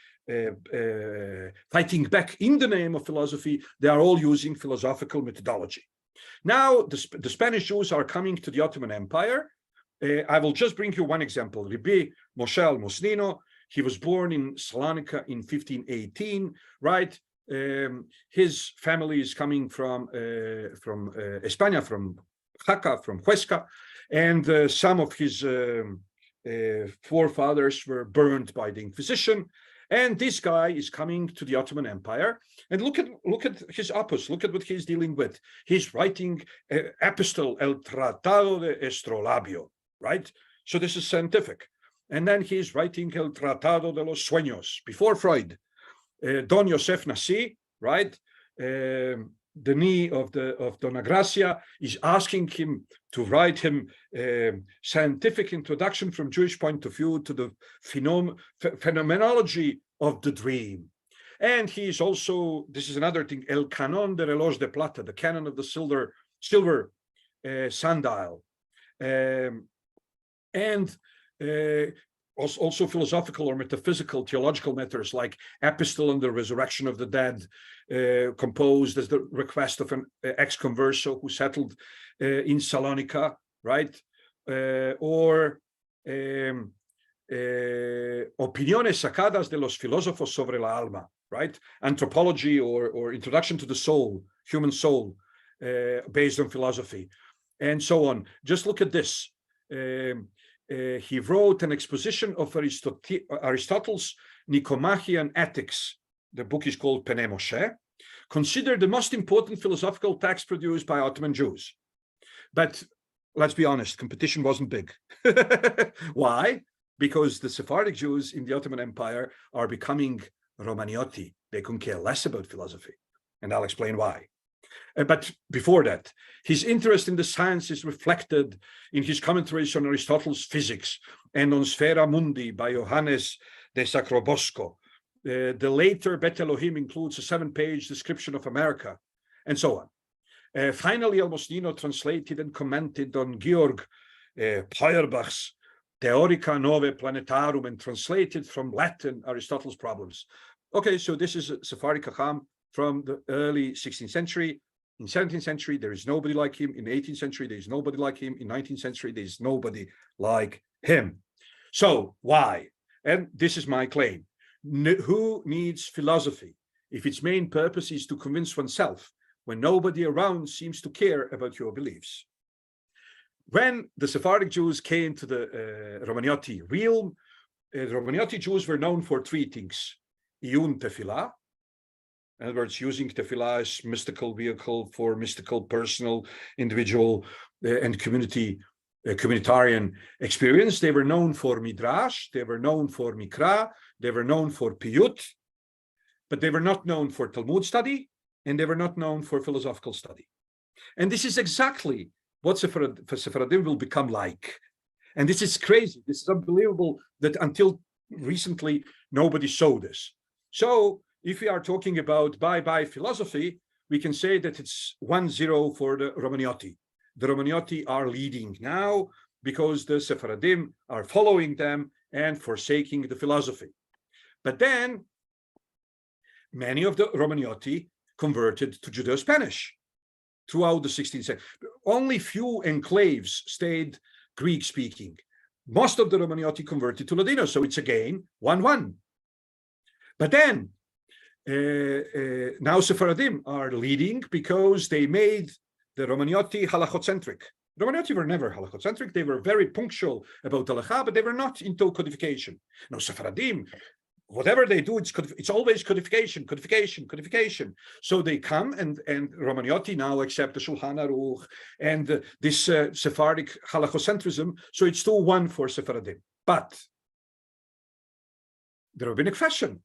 fighting back in the name of philosophy, they are all using philosophical methodology. Now, the Spanish Jews are coming to the Ottoman Empire. I will just bring you one example. Rabbi Moshe al-Mosnino, he was born in Salonika in 1518, right? His family is coming from España, from Jaca, from Huesca, and some of his forefathers were burned by the Inquisition. And this guy is coming to the Ottoman Empire. And look at his opus. Look at what he's dealing with. He's writing epistle El Tratado de Astrolabio, right? So this is scientific. And then he's writing El Tratado de los Sueños before Freud. Don Joseph Nassi, right? The knee of Dona Gracia is asking him to write him scientific introduction from Jewish point of view to the phenomenology of the dream. And he is also, this is another thing, El Canon de Reloj de Plata, the canon of the silver sundial. Also philosophical or metaphysical theological matters like Epistle on the Resurrection of the Dead, composed as the request of an ex-converso who settled in Salonika, right? Or Opiniones sacadas de los filósofos sobre la alma, right? Anthropology or introduction to the soul, human soul, based on philosophy, and so on. Just look at this. He wrote an exposition of Aristotle's Nicomachean Ethics. The book is called Pene Moshe, considered the most important philosophical text produced by Ottoman Jews. But let's be honest, competition wasn't big. Why? Because the Sephardic Jews in the Ottoman Empire are becoming Romaniotti. They couldn't care less about philosophy. And I'll explain why. But before that, his interest in the science is reflected in his commentaries on Aristotle's physics and on Sphera Mundi by Johannes de Sacrobosco. The later Bet Elohim includes a 7-page description of America, and so on. Finally, Almosnino translated and commented on Georg Feuerbach's Theorica Nove Planetarum and translated from Latin Aristotle's problems. Okay, so this is Sephardic Chacham from the early 16th century. In 17th century, there is nobody like him. In 18th century, there is nobody like him. In 19th century, there is nobody like him. So why? And this is my claim. Who needs philosophy if its main purpose is to convince oneself when nobody around seems to care about your beliefs? When the Sephardic Jews came to the Romaniotti realm, the Romaniotti Jews were known for 3 things. Iyun Tefillah, in other words, using tefillah as mystical vehicle for mystical, personal, individual, and communitarian experience. They were known for midrash, they were known for mikra, they were known for piyut, but they were not known for Talmud study, and they were not known for philosophical study. And this is exactly what Sephardim will become like. And this is crazy. This is unbelievable that until recently, nobody saw this. So if we are talking about bye-bye philosophy, we can say that it's 1-0 for the Romaniotti. The Romaniotti are leading now because the Sephardim are following them and forsaking the philosophy. But then many of the Romaniotti converted to Judeo-Spanish throughout the 16th century. Only few enclaves stayed Greek-speaking. Most of the Romaniotti converted to Ladino, so it's again 1-1. But then now Sephardim are leading because they made the Romaniotti halachocentric. Romaniotti were never halachocentric. They were very punctual about halacha, but they were not into codification. Now Sephardim, whatever they do, it's always codification. So they come and Romaniotti now accept the Shulchan Aruch and this Sephardic halachocentrism. So it's 2-1 for Sephardim. But the rabbinic fashion,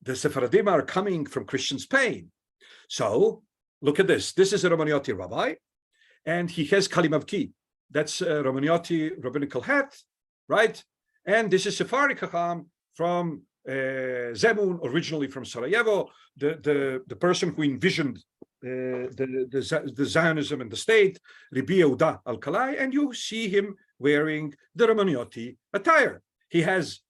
the Sephardim are coming from Christian Spain. So look at this. This is a Romaniotti rabbi, and he has Kalimavki. That's a Romaniotti rabbinical hat, right? And this is Sephardic Chacham from Zemun, originally from Sarajevo, the person who envisioned the Zionism and the state, Rabbi Yehuda Alkalai, and you see him wearing the Romaniotti attire. He has,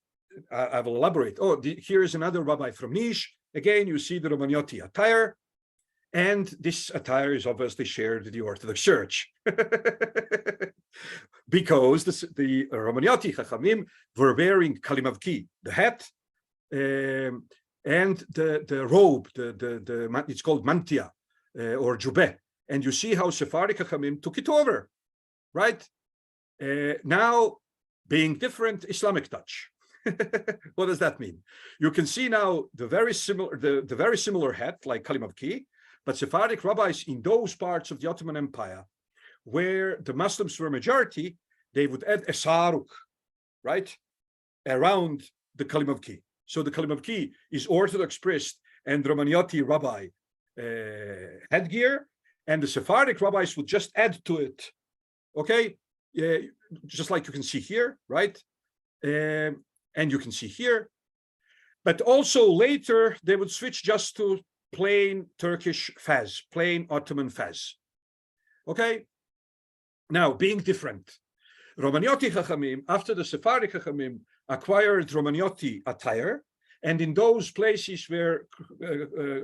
I will elaborate. Oh, here is another rabbi from Nish. Again, you see the Romaniotti attire, and this attire is obviously shared with the Orthodox Church. Because the Romaniotti Chachamim were wearing Kalimavki, the hat, and the robe, it's called mantia or jubeh, and you see how Sephardic Chachamim took it over, right? Now Being different, Islamic touch. What does that mean? You can see now the very similar hat, like Kalim of Ki, but Sephardic rabbis in those parts of the Ottoman Empire where the Muslims were majority, they would add a saruk, right, around the Kalim of Ki. So the Kalim of Ki is Orthodox priest and Romaniotti rabbi headgear, and the Sephardic rabbis would just add to it, okay, just like you can see here, right? And you can see here, but also later they would switch just to plain Turkish fez, plain Ottoman fez. Okay, now being different, Romaniotti Chachamim, after the Sephardic Chachamim acquired Romaniotti attire, and in those places where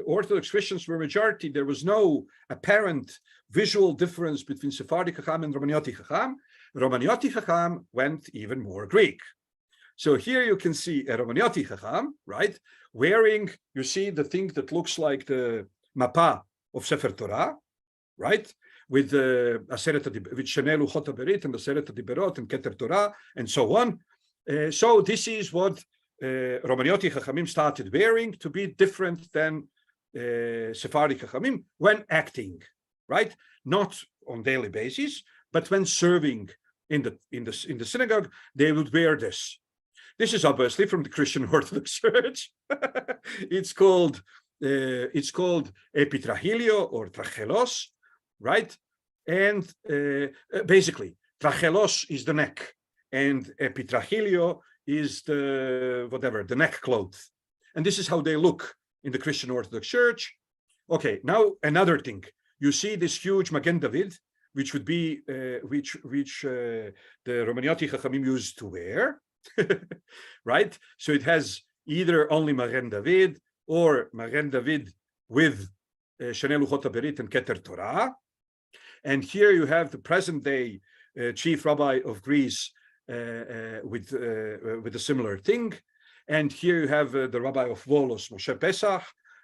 Orthodox Christians were majority, there was no apparent visual difference between Sephardic Chacham and Romaniotti Chacham. Romaniotti Chacham went even more Greek. So here you can see a Romaniotti Chacham, right, wearing, you see the thing that looks like the mapa of Sefer Torah, right, with the with Shenelu Chot Berit and the Aseret Diberot and Keter Torah and so on. So this is what Romaniotti Chachamim started wearing to be different than Sephardic Chachamim when acting, right? Not on daily basis, but when serving in the synagogue, they would wear this. This is obviously from the Christian Orthodox Church. It's called epitrachilio or trachelos, right? And basically, trachelos is the neck, and epitrachilio is the neck cloth. And this is how they look in the Christian Orthodox Church. Okay, now another thing. You see this huge Magen David, which would be which the Romaniotti Chachamim used to wear, right? So it has either only Magen David or Magen David with Shenelu Chot Berit and Keter Torah. And here you have the present day chief rabbi of Greece with a similar thing. And here you have the rabbi of Volos, Moshe Pesach,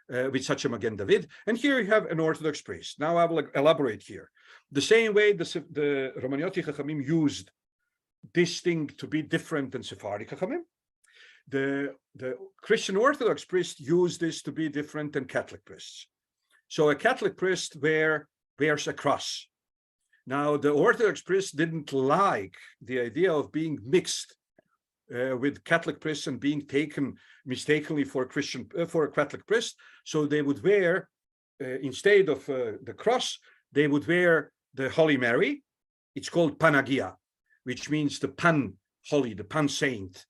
with such a Magen David. And here you have an Orthodox priest. Now I will elaborate here. The same way the Romaniotti Chachamim used this thing to be different than Sephardic Chachamim, the Christian Orthodox priest used this to be different than Catholic priests. So a Catholic priest wears a cross. Now, the Orthodox priests didn't like the idea of being mixed with Catholic priests and being taken mistakenly for a Catholic priest. So they would wear, instead of the cross, they would wear the Holy Mary. It's called Panagia, which means the Pan Holy, the Pan Saint.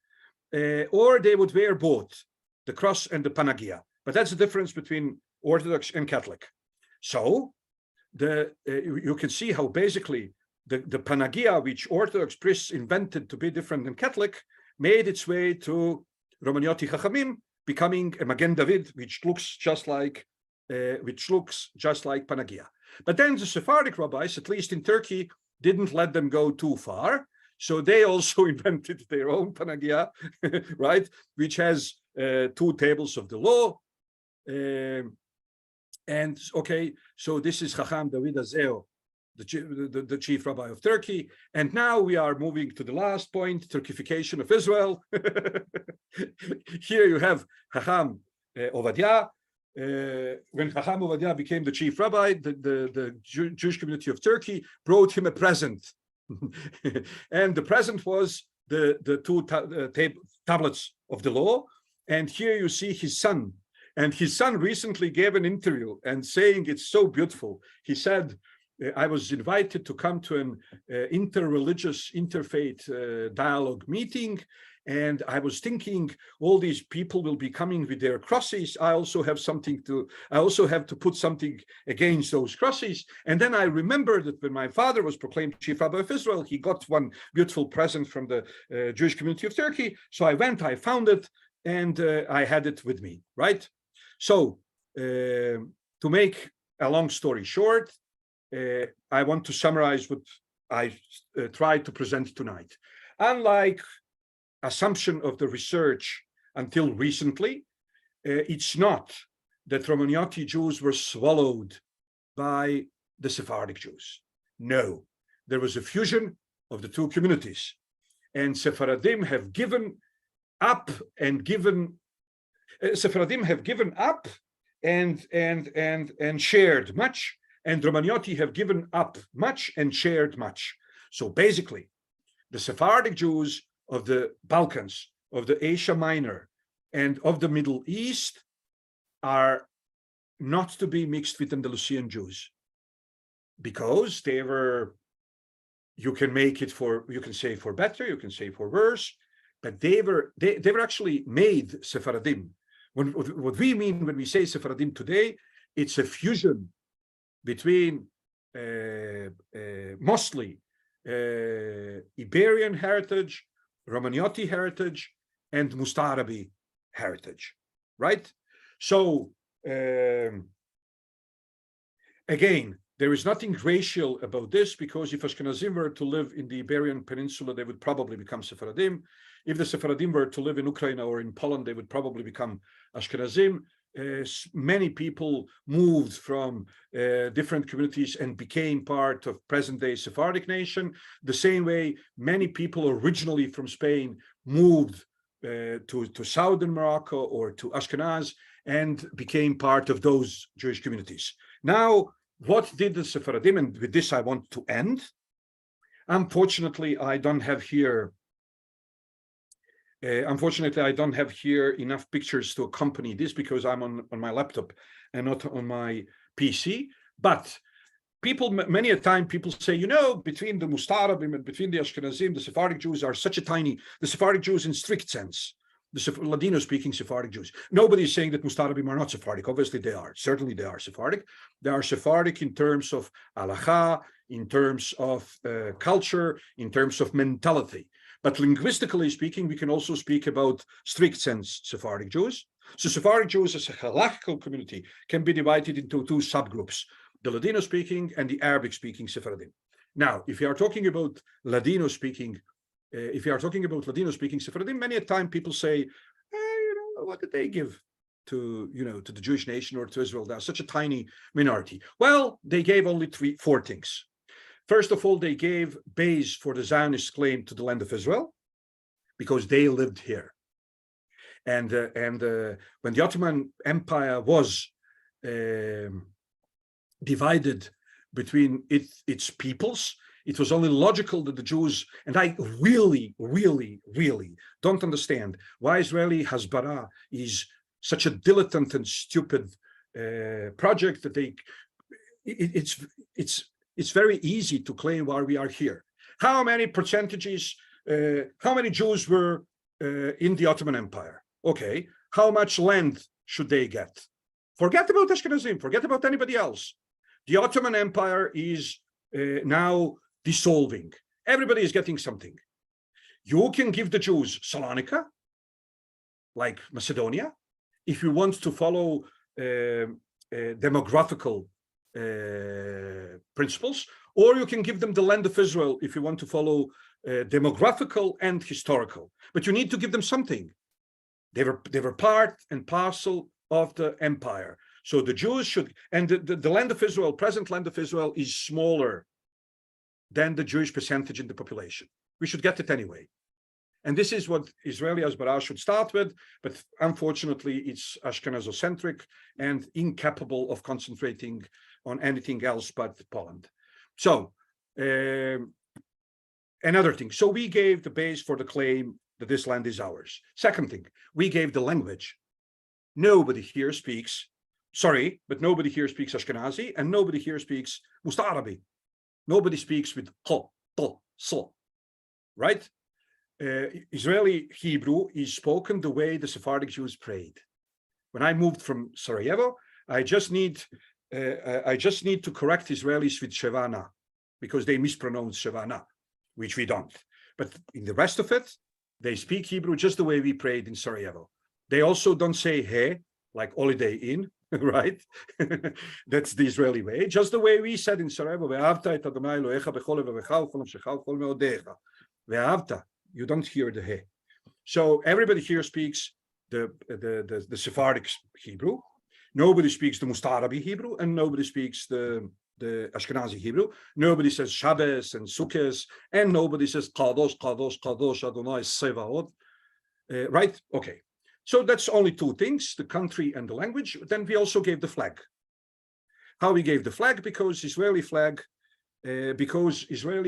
Or they would wear both, the cross and the Panagia. But that's the difference between Orthodox and Catholic. So you can see how basically the Panagia, which Orthodox priests invented to be different than Catholic, made its way to Romaniotti Chachamim, becoming a Magen David, which looks just like Panagia. But then the Sephardic rabbis, at least in Turkey, didn't let them go too far. So they also invented their own Panagia, right, which has 2 tables of the law. And okay, so this is Chacham David Azeo, the chief rabbi of Turkey. And now we are moving to the last point, Turkification of Israel. Here you have Chacham Ovadia. When Chacham Ovadia became the chief rabbi, the Jewish community of Turkey brought him a present. And the present was the 2 tablets of the law. And here you see his son. And his son recently gave an interview and saying it's so beautiful. He said, I was invited to come to an interreligious, interfaith dialogue meeting. And I was thinking all these people will be coming with their crosses. I also have to put something against those crosses. And then I remembered that when my father was proclaimed chief rabbi of Israel, he got one beautiful present from the Jewish community of Turkey. So I went, I found it, and I had it with me, right? So to make a long story short, I want to summarize what I tried to present tonight. Unlike assumption of the research until recently, it's not that Romaniotti Jews were swallowed by the Sephardic Jews. No, there was a fusion of the 2 communities. and Sephardim have given up and given. Sephardim have given up and shared much, and Romaniotti have given up much and shared much. So basically, the Sephardic Jews of the Balkans, of the Asia Minor, and of the Middle East are not to be mixed with Andalusian Jews, because they were, you can make it for, you can say for better, you can say for worse, but they were actually made Sephardim. What we mean when we say Sephardim today, it's a fusion between mostly Iberian heritage, Romaniotti heritage, and Mustarabi heritage, right? So again, there is nothing racial about this, because if Ashkenazim were to live in the Iberian Peninsula, they would probably become Sephardim. If the Sephardim were to live in Ukraine or in Poland, they would probably become Ashkenazim. Many people moved from different communities and became part of present-day Sephardic nation. The same way many people originally from Spain moved to southern Morocco or to Ashkenaz and became part of those Jewish communities. Now, what did the Sephardim, and with this I want to end. Unfortunately, I don't have here enough pictures to accompany this, because I'm on my laptop and not on my PC. But people, many a time people say, you know, between the Mustarabim and between the Ashkenazim, the Sephardic Jews are such a tiny, the Sephardic Jews in strict sense, the Ladino-speaking Sephardic Jews. Nobody is saying that Mustarabim are not Sephardic. Obviously they are. Certainly they are Sephardic. They are Sephardic in terms of halacha, in terms of culture, in terms of mentality. But linguistically speaking, we can also speak about strict sense Sephardic Jews. So Sephardic Jews as a halachical community can be divided into two subgroups, the Ladino-speaking and the Arabic-speaking Sephardim. Now, if you are talking about Ladino-speaking Sephardim, many a time people say, what did they give to the Jewish nation or to Israel? They're such a tiny minority. Well, they gave only four things. First of all, they gave base for the Zionist claim to the land of Israel, because they lived here. And when the Ottoman Empire was divided between its peoples, it was only logical that the Jews, and I really, really, really don't understand why Israeli Hasbara is such a dilettante and stupid project, that it's very easy to claim why we are here. How many percentages, how many Jews were in the Ottoman Empire? Okay, how much land should they get? Forget about Ashkenazim, forget about anybody else. The Ottoman Empire is now dissolving. Everybody is getting something. You can give the Jews Salonika, like Macedonia, if you want to follow demographical principles, or you can give them the land of Israel if you want to follow demographical and historical. But you need to give them something. They were part and parcel of the empire. So the Jews should, and the land of Israel, present land of Israel, is smaller than the Jewish percentage in the population. We should get it anyway. And this is what Israeli Hasbara should start with, but unfortunately it's Ashkenazocentric and incapable of concentrating on anything else but Poland. So another thing, so we gave the base for the claim that this land is ours. Second thing, we gave the language. Nobody here speaks, sorry, but nobody here speaks Ashkenazi, and nobody here speaks Mustarabi. Nobody speaks with ho, to, so, right? Israeli Hebrew is spoken the way the Sephardic Jews prayed. When I moved from Sarajevo, I just need to correct Israelis with Shevana, because they mispronounce Shevana, which we don't. But in the rest of it, they speak Hebrew just the way we prayed in Sarajevo. They also don't say he, like holiday inn, right? That's the Israeli way. Just the way we said in Sarajevo, you don't hear the he. So everybody here speaks the Sephardic Hebrew. Nobody speaks the Mustarabi Hebrew, and nobody speaks the the Ashkenazi Hebrew. Nobody says Shabbos and Sukkot, and nobody says Kadosh, Kadosh, Kadosh, Adonai Sevaot. Right? Okay. So that's only two things, the country and the language. Then we also gave the flag. How we gave the flag? Because Israeli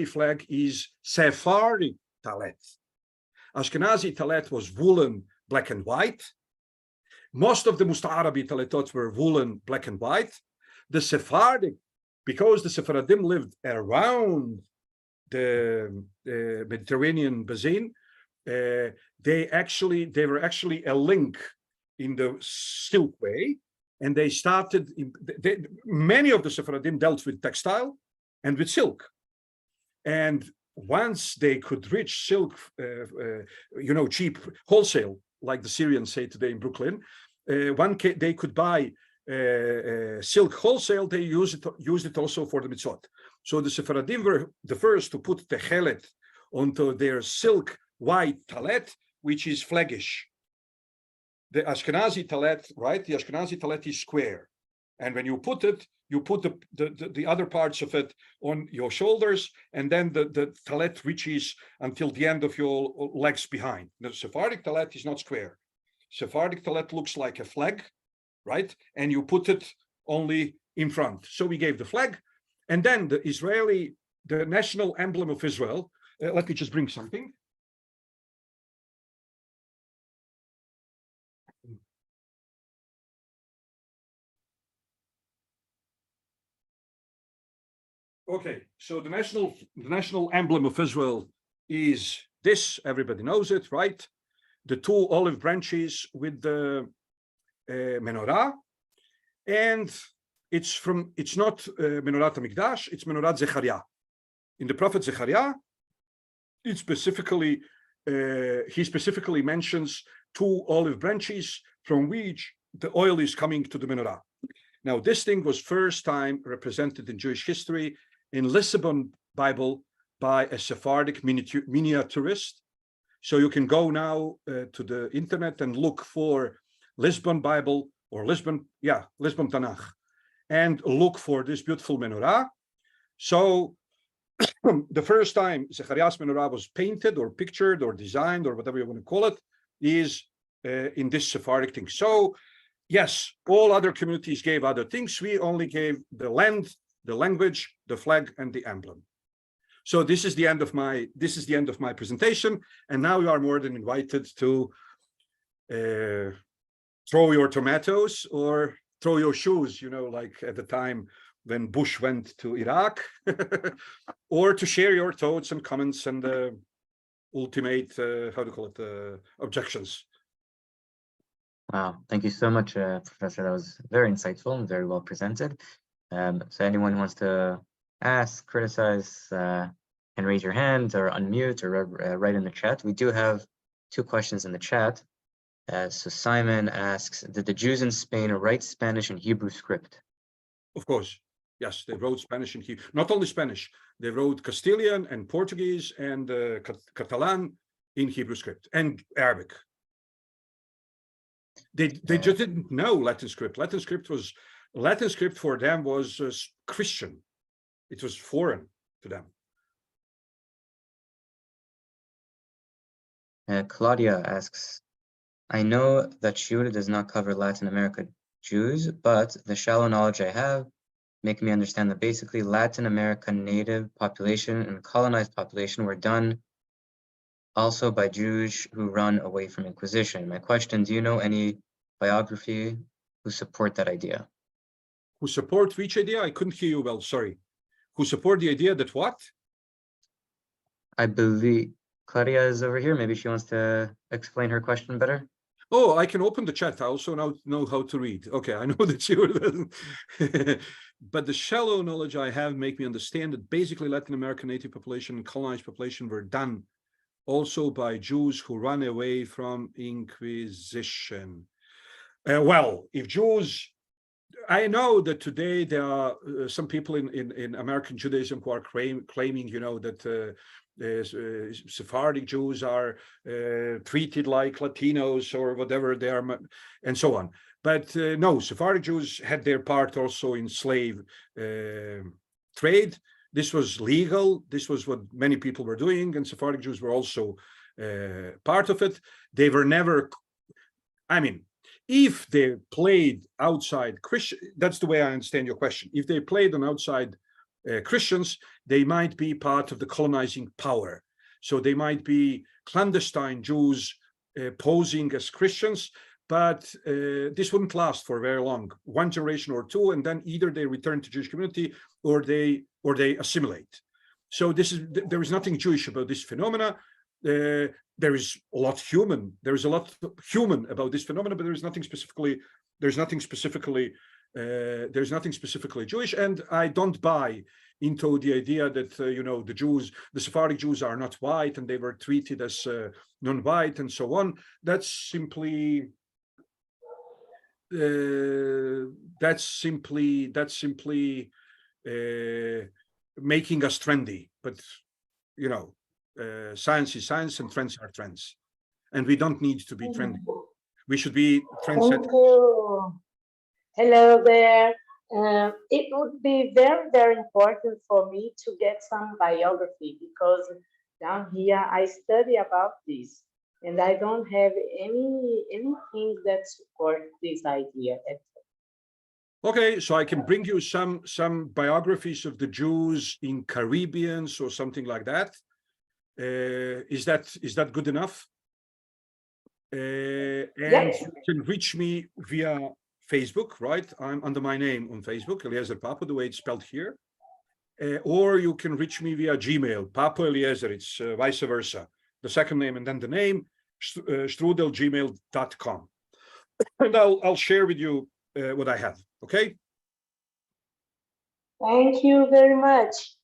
flag is Sephardic talet. Ashkenazi talet was woolen, black and white. Most of the Musta'arabi taletot were woolen, black and white. The Sephardic, because the Sephardim lived around the Mediterranean basin, they were actually a link in the Silk Way, and they started. Many of the Sephardim dealt with textile and with silk, and once they could reach silk, cheap wholesale, like the Syrians say today in Brooklyn, they could buy silk wholesale. They used it also for the mitzvot. So the Sephardim were the first to put the chelet onto their silk white talet, which is flaggish. The Ashkenazi talet, right? The Ashkenazi talet is square, and when you put it, you put the other parts of it on your shoulders, and then the talet reaches until the end of your legs behind. The Sephardic talet is not square. Sephardic talet looks like a flag, right? And you put it only in front. So we gave the flag, and then the national emblem of Israel. Let me just bring something. Okay, so the national emblem of Israel is this. Everybody knows it, right? The two olive branches with the menorah, and it's not Menorah Hamikdash, it's Menorah Zechariah. In the prophet Zechariah, he specifically mentions two olive branches from which the oil is coming to the menorah. Now, this thing was first time represented in Jewish history in Lisbon Bible by a Sephardic miniaturist. So you can go now to the internet and look for Lisbon Bible or Lisbon Tanakh, and look for this beautiful menorah. So the first time Zechariah's menorah was painted or pictured or designed or whatever you want to call it is in this Sephardic thing. So yes, all other communities gave other things. We only gave the land, the language, the flag, and the emblem. So this is the end of my presentation, and now you are more than invited to throw your tomatoes or throw your shoes, like at the time when Bush went to Iraq, or to share your thoughts and comments and ultimate objections. Wow, thank you so much, Professor. That was very insightful and very well presented. So anyone who wants to ask, criticize, can raise your hand or unmute or write in the chat. We do have two questions in the chat. So Simon asks, did the Jews in Spain write Spanish and Hebrew script? Of course, yes, they wrote Spanish and Hebrew. Not only Spanish, they wrote Castilian and Portuguese and Catalan in Hebrew script and Arabic. They just didn't know Latin script. Latin script for them was Christian. It was foreign to them. Claudia asks, I know that Shura does not cover Latin America Jews, but the shallow knowledge I have make me understand that basically Latin America native population and colonized population were done also by Jews who run away from Inquisition. My question, do you know any biography who support that idea? Who support which idea? I couldn't hear you well, sorry. Who support the idea that what? I believe Claudia is over here. Maybe she wants to explain her question better. Oh, I can open the chat. I also now know how to read. Okay, I know that you doesn't. But the shallow knowledge I have make me understand that basically Latin American native population and colonized population were done also by Jews who ran away from Inquisition. Well, if Jews, I know that today there are some people in American Judaism who are claiming, that Sephardic Jews are treated like Latinos or whatever they are, and so on. But no, Sephardic Jews had their part also in slave trade. This was legal. This was what many people were doing, and Sephardic Jews were also part of it. They were never, I mean, if they played outside Christian, that's the way I understand your question. If they played on outside Christians, they might be part of the colonizing power. So they might be clandestine Jews posing as Christians, but this wouldn't last for very long, one generation or two, and then either they return to Jewish community or they assimilate. So there is nothing Jewish about this phenomena. There is a lot human. There is a lot human about this phenomenon, but there's nothing specifically Jewish. And I don't buy into the idea that the Sephardic Jews are not white and they were treated as non-white and so on. That's simply making us trendy. But science is science and trends are trends, and we don't need to be trendy. We should be trendsetters. Thank you. Hello there. It would be very, very important for me to get some biography, because down here I study about this and I don't have anything that supports this idea. Okay, so I can bring you some biographies of the Jews in Caribbean or something like that. Is that good enough? And Yes. you can reach me via Facebook, right? I'm under my name on Facebook, Eliezer Papo, the way it's spelled here. Or you can reach me via Gmail, Papo Eliezer, it's vice versa. The second name and then the name, strudelgmail.com. And I'll share with you what I have, okay? Thank you very much.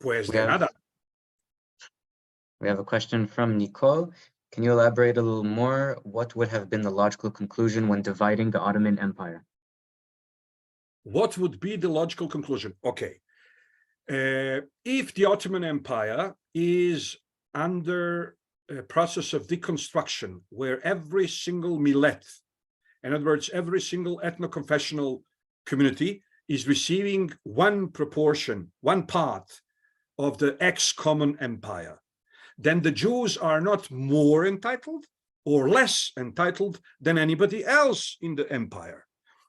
Pues de nada. We have a question from Nicole. Can you elaborate a little more? What would have been the logical conclusion when dividing the Ottoman Empire? What would be the logical conclusion? Okay. If the Ottoman Empire is under a process of deconstruction, where every single millet, in other words, every single ethno-confessional community is receiving one proportion, one part of the ex-common empire, then the Jews are not more entitled or less entitled than anybody else in the empire.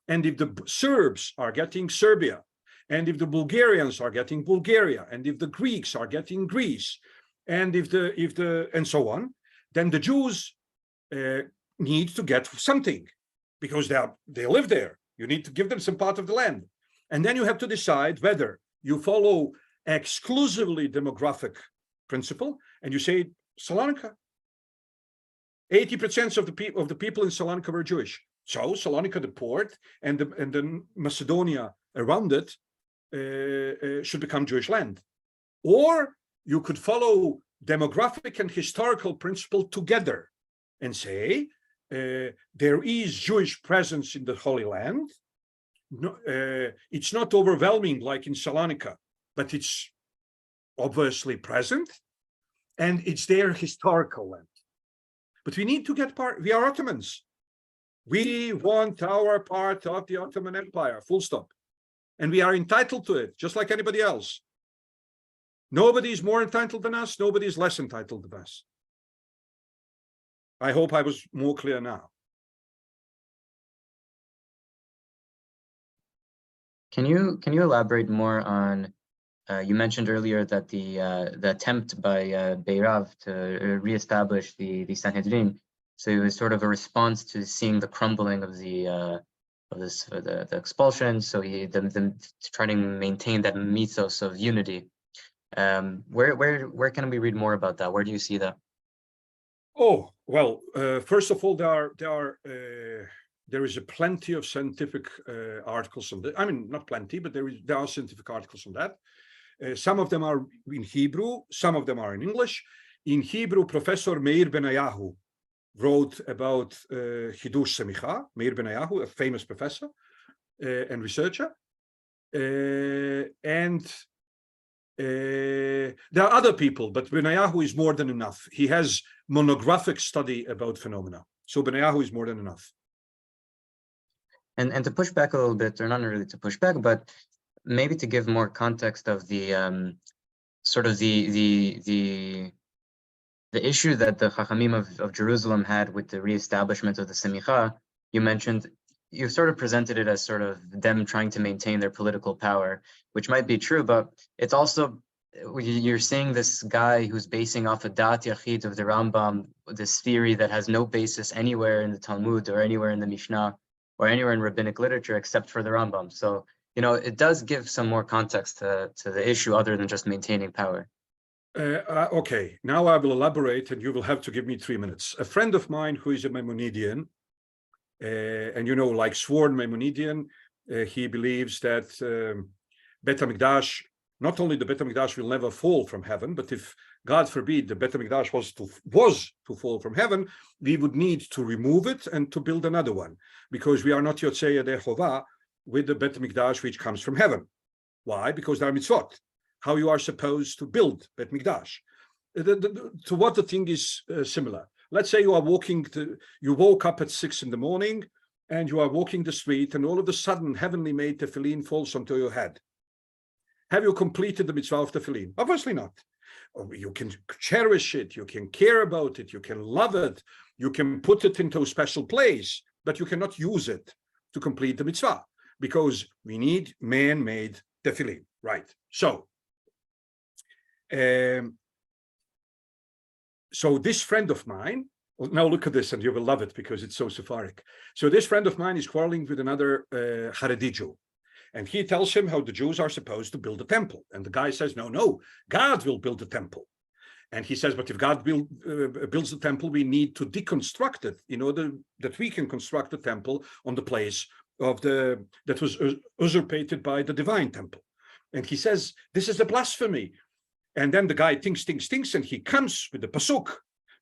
And if the Serbs are getting Serbia, and if the Bulgarians are getting Bulgaria, and if the Greeks are getting Greece, and and so on, then the Jews need to get something, because they live there. You need to give them some part of the land. And then you have to decide whether you follow exclusively demographic principle, and you say Salonika. 80% of the people in Salonika were Jewish. So Salonika, the port, and the Macedonia around it should become Jewish land. Or you could follow demographic and historical principle together and say there is Jewish presence in the Holy Land. No, it's not overwhelming like in Salonika, but it's obviously present, and it's their historical land. But we need to get part. We are Ottomans. We want our part of the Ottoman Empire, full stop. And we are entitled to it, just like anybody else. Nobody is more entitled than us. Nobody is less entitled than us. I hope I was more clear now. Can you elaborate more on? You mentioned earlier that the attempt by Beirav to reestablish the Sanhedrin, so it was sort of a response to seeing the crumbling of the expulsion. So them trying to maintain that mythos of unity. Where can we read more about that? Where do you see that? Oh well, first of all, there is a plenty of scientific articles on that. I mean, not plenty, but there are scientific articles on that. Some of them are in Hebrew, some of them are in English. In Hebrew, Professor Meir Benayahu wrote about Hidush Semicha. Meir Benayahu, a famous professor and researcher. And there are other people, but Benayahu is more than enough. He has monographic study about phenomena. So Benayahu is more than enough. And to push back a little bit, or not really to push back, but maybe to give more context of the sort of the issue that the Chachamim of Jerusalem had with the reestablishment of the Semicha, you mentioned, you sort of presented it as sort of them trying to maintain their political power, which might be true, but it's also, you're seeing this guy who's basing off a Dat Yachid of the Rambam, this theory that has no basis anywhere in the Talmud or anywhere in the Mishnah or anywhere in rabbinic literature except for the Rambam. So, it does give some more context to the issue other than just maintaining power. Okay, now I will elaborate and you will have to give me 3 minutes. A friend of mine who is a Maimonidean, and like sworn Maimonidean, he believes that Bet HaMikdash, not only the Bet HaMikdash will never fall from heaven, but if, God forbid, the Bet HaMikdash was to fall from heaven, we would need to remove it and to build another one, because we are not Yotzei Yadei Chovah with the Bet HaMikdash which comes from heaven. Why? Because there are mitzvot. How you are supposed to build Bet Mikdash. To what the thing is similar. Let's say you are you woke up at 6 in the morning and you are walking the street and all of a sudden heavenly made tefillin falls onto your head. Have you completed the mitzvah of tefillin? Obviously not. You can cherish it, you can care about it, you can love it, you can put it into a special place, but you cannot use it to complete the mitzvah because we need man-made tefillin, right? So this friend of mine, now look at this and you will love it because it's so Sephardic. So this friend of mine is quarreling with another Haredi Jew. And he tells him how the Jews are supposed to build a temple. And the guy says, no, God will build the temple. And he says, but if God builds the temple, we need to deconstruct it in order that we can construct the temple on the place of that was usurpated by the divine temple. And he says, this is a blasphemy. And then the guy thinks, and he comes with the pasuk,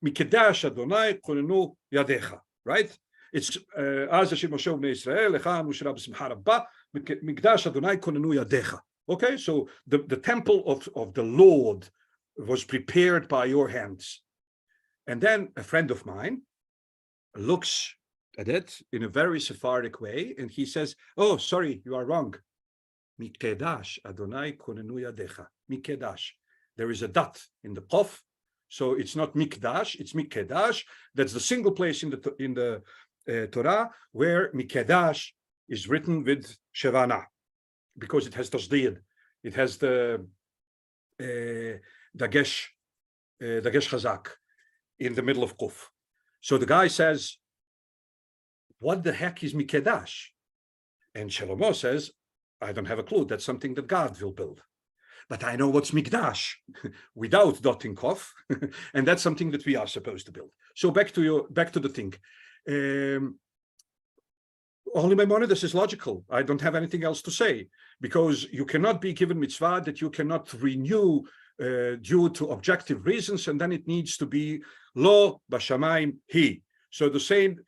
Mikedash Adonai konenu yadecha, right? It's Az Hashem Moshe Bnei Israel lecha mushra b'simcha rabba Mikedash Adonai konenu yadecha. Okay, so the temple of the Lord was prepared by your hands. And then a friend of mine looks at it in a very Sephardic way, and he says, oh, sorry, you are wrong. Mikedash Adonai konenu yadecha. Mikedash. There is a dat in the Kof, so it's not Mikdash, it's Mikedash. That's the single place in the Torah where Mikedash is written with Shevana, because it has Tasdid. It has the Dagesh Chazak in the middle of Kuf. So the guy says, what the heck is Mikedash? And Shlomo says, I don't have a clue. That's something that God will build. But I know what's Mikdash without dotting Kof, and that's something that we are supposed to build. So back to the thing. Only Maimonides is logical. I don't have anything else to say, because you cannot be given mitzvah that you cannot renew due to objective reasons, and then it needs to be lo b'shamayim hi. So the same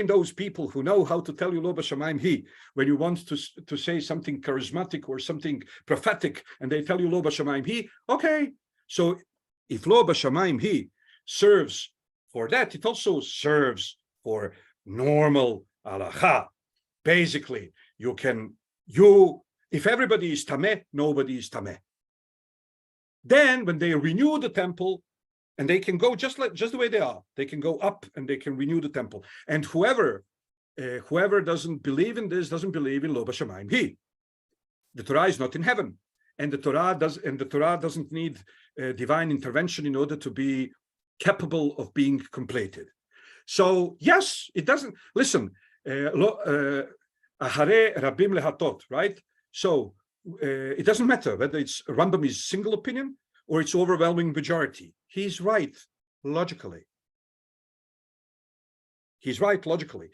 those people who know how to tell you lo b'shamayim hi, when you want to say something charismatic or something prophetic, and they tell you lo b'shamayim hi, okay. So if lo b'shamayim hi serves for that, it also serves for normal halacha. Basically, if everybody is tameh, nobody is tameh. Then when they renew the temple, and they can go just the way they are, they can go up and they can renew the temple. And whoever doesn't believe in this doesn't believe in lo b'shamayim hi. The Torah is not in heaven, and the Torah doesn't need divine intervention in order to be capable of being completed. So yes, it doesn't. Listen, ahare rabim lehatot, right? So it doesn't matter whether it's Rambam is single opinion or it's overwhelming majority. He's right logically. He's right logically.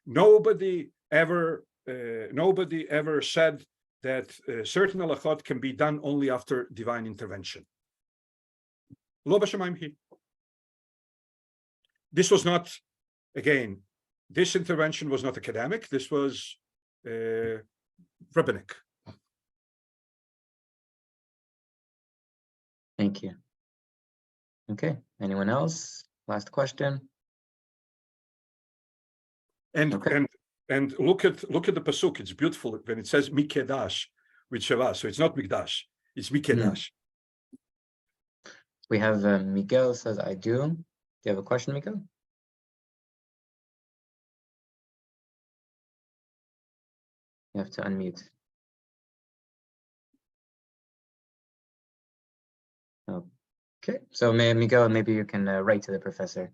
Nobody ever said that certain halachot can be done only after divine intervention. Lo b'shamayim hi. This was not, again, this intervention was not academic. This was rabbinic. Thank you. Okay, anyone else? Last question. And And look at the pasuk. It's beautiful when it says Mikedash with Sheva. So it's not Mikdash. It's Mikedash. We have Miguel says, I do. Do you have a question, Miguel? You have to unmute. Okay, so Miguel, maybe you can write to the professor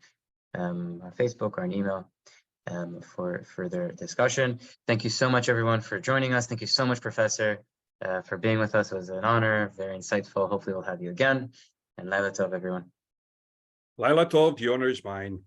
on Facebook or an email for further discussion. Thank you so much, everyone, for joining us. Thank you so much, Professor, for being with us. It was an honor, very insightful. Hopefully we'll have you again. And Laila Tov, everyone. Laila Tov, the honor is mine.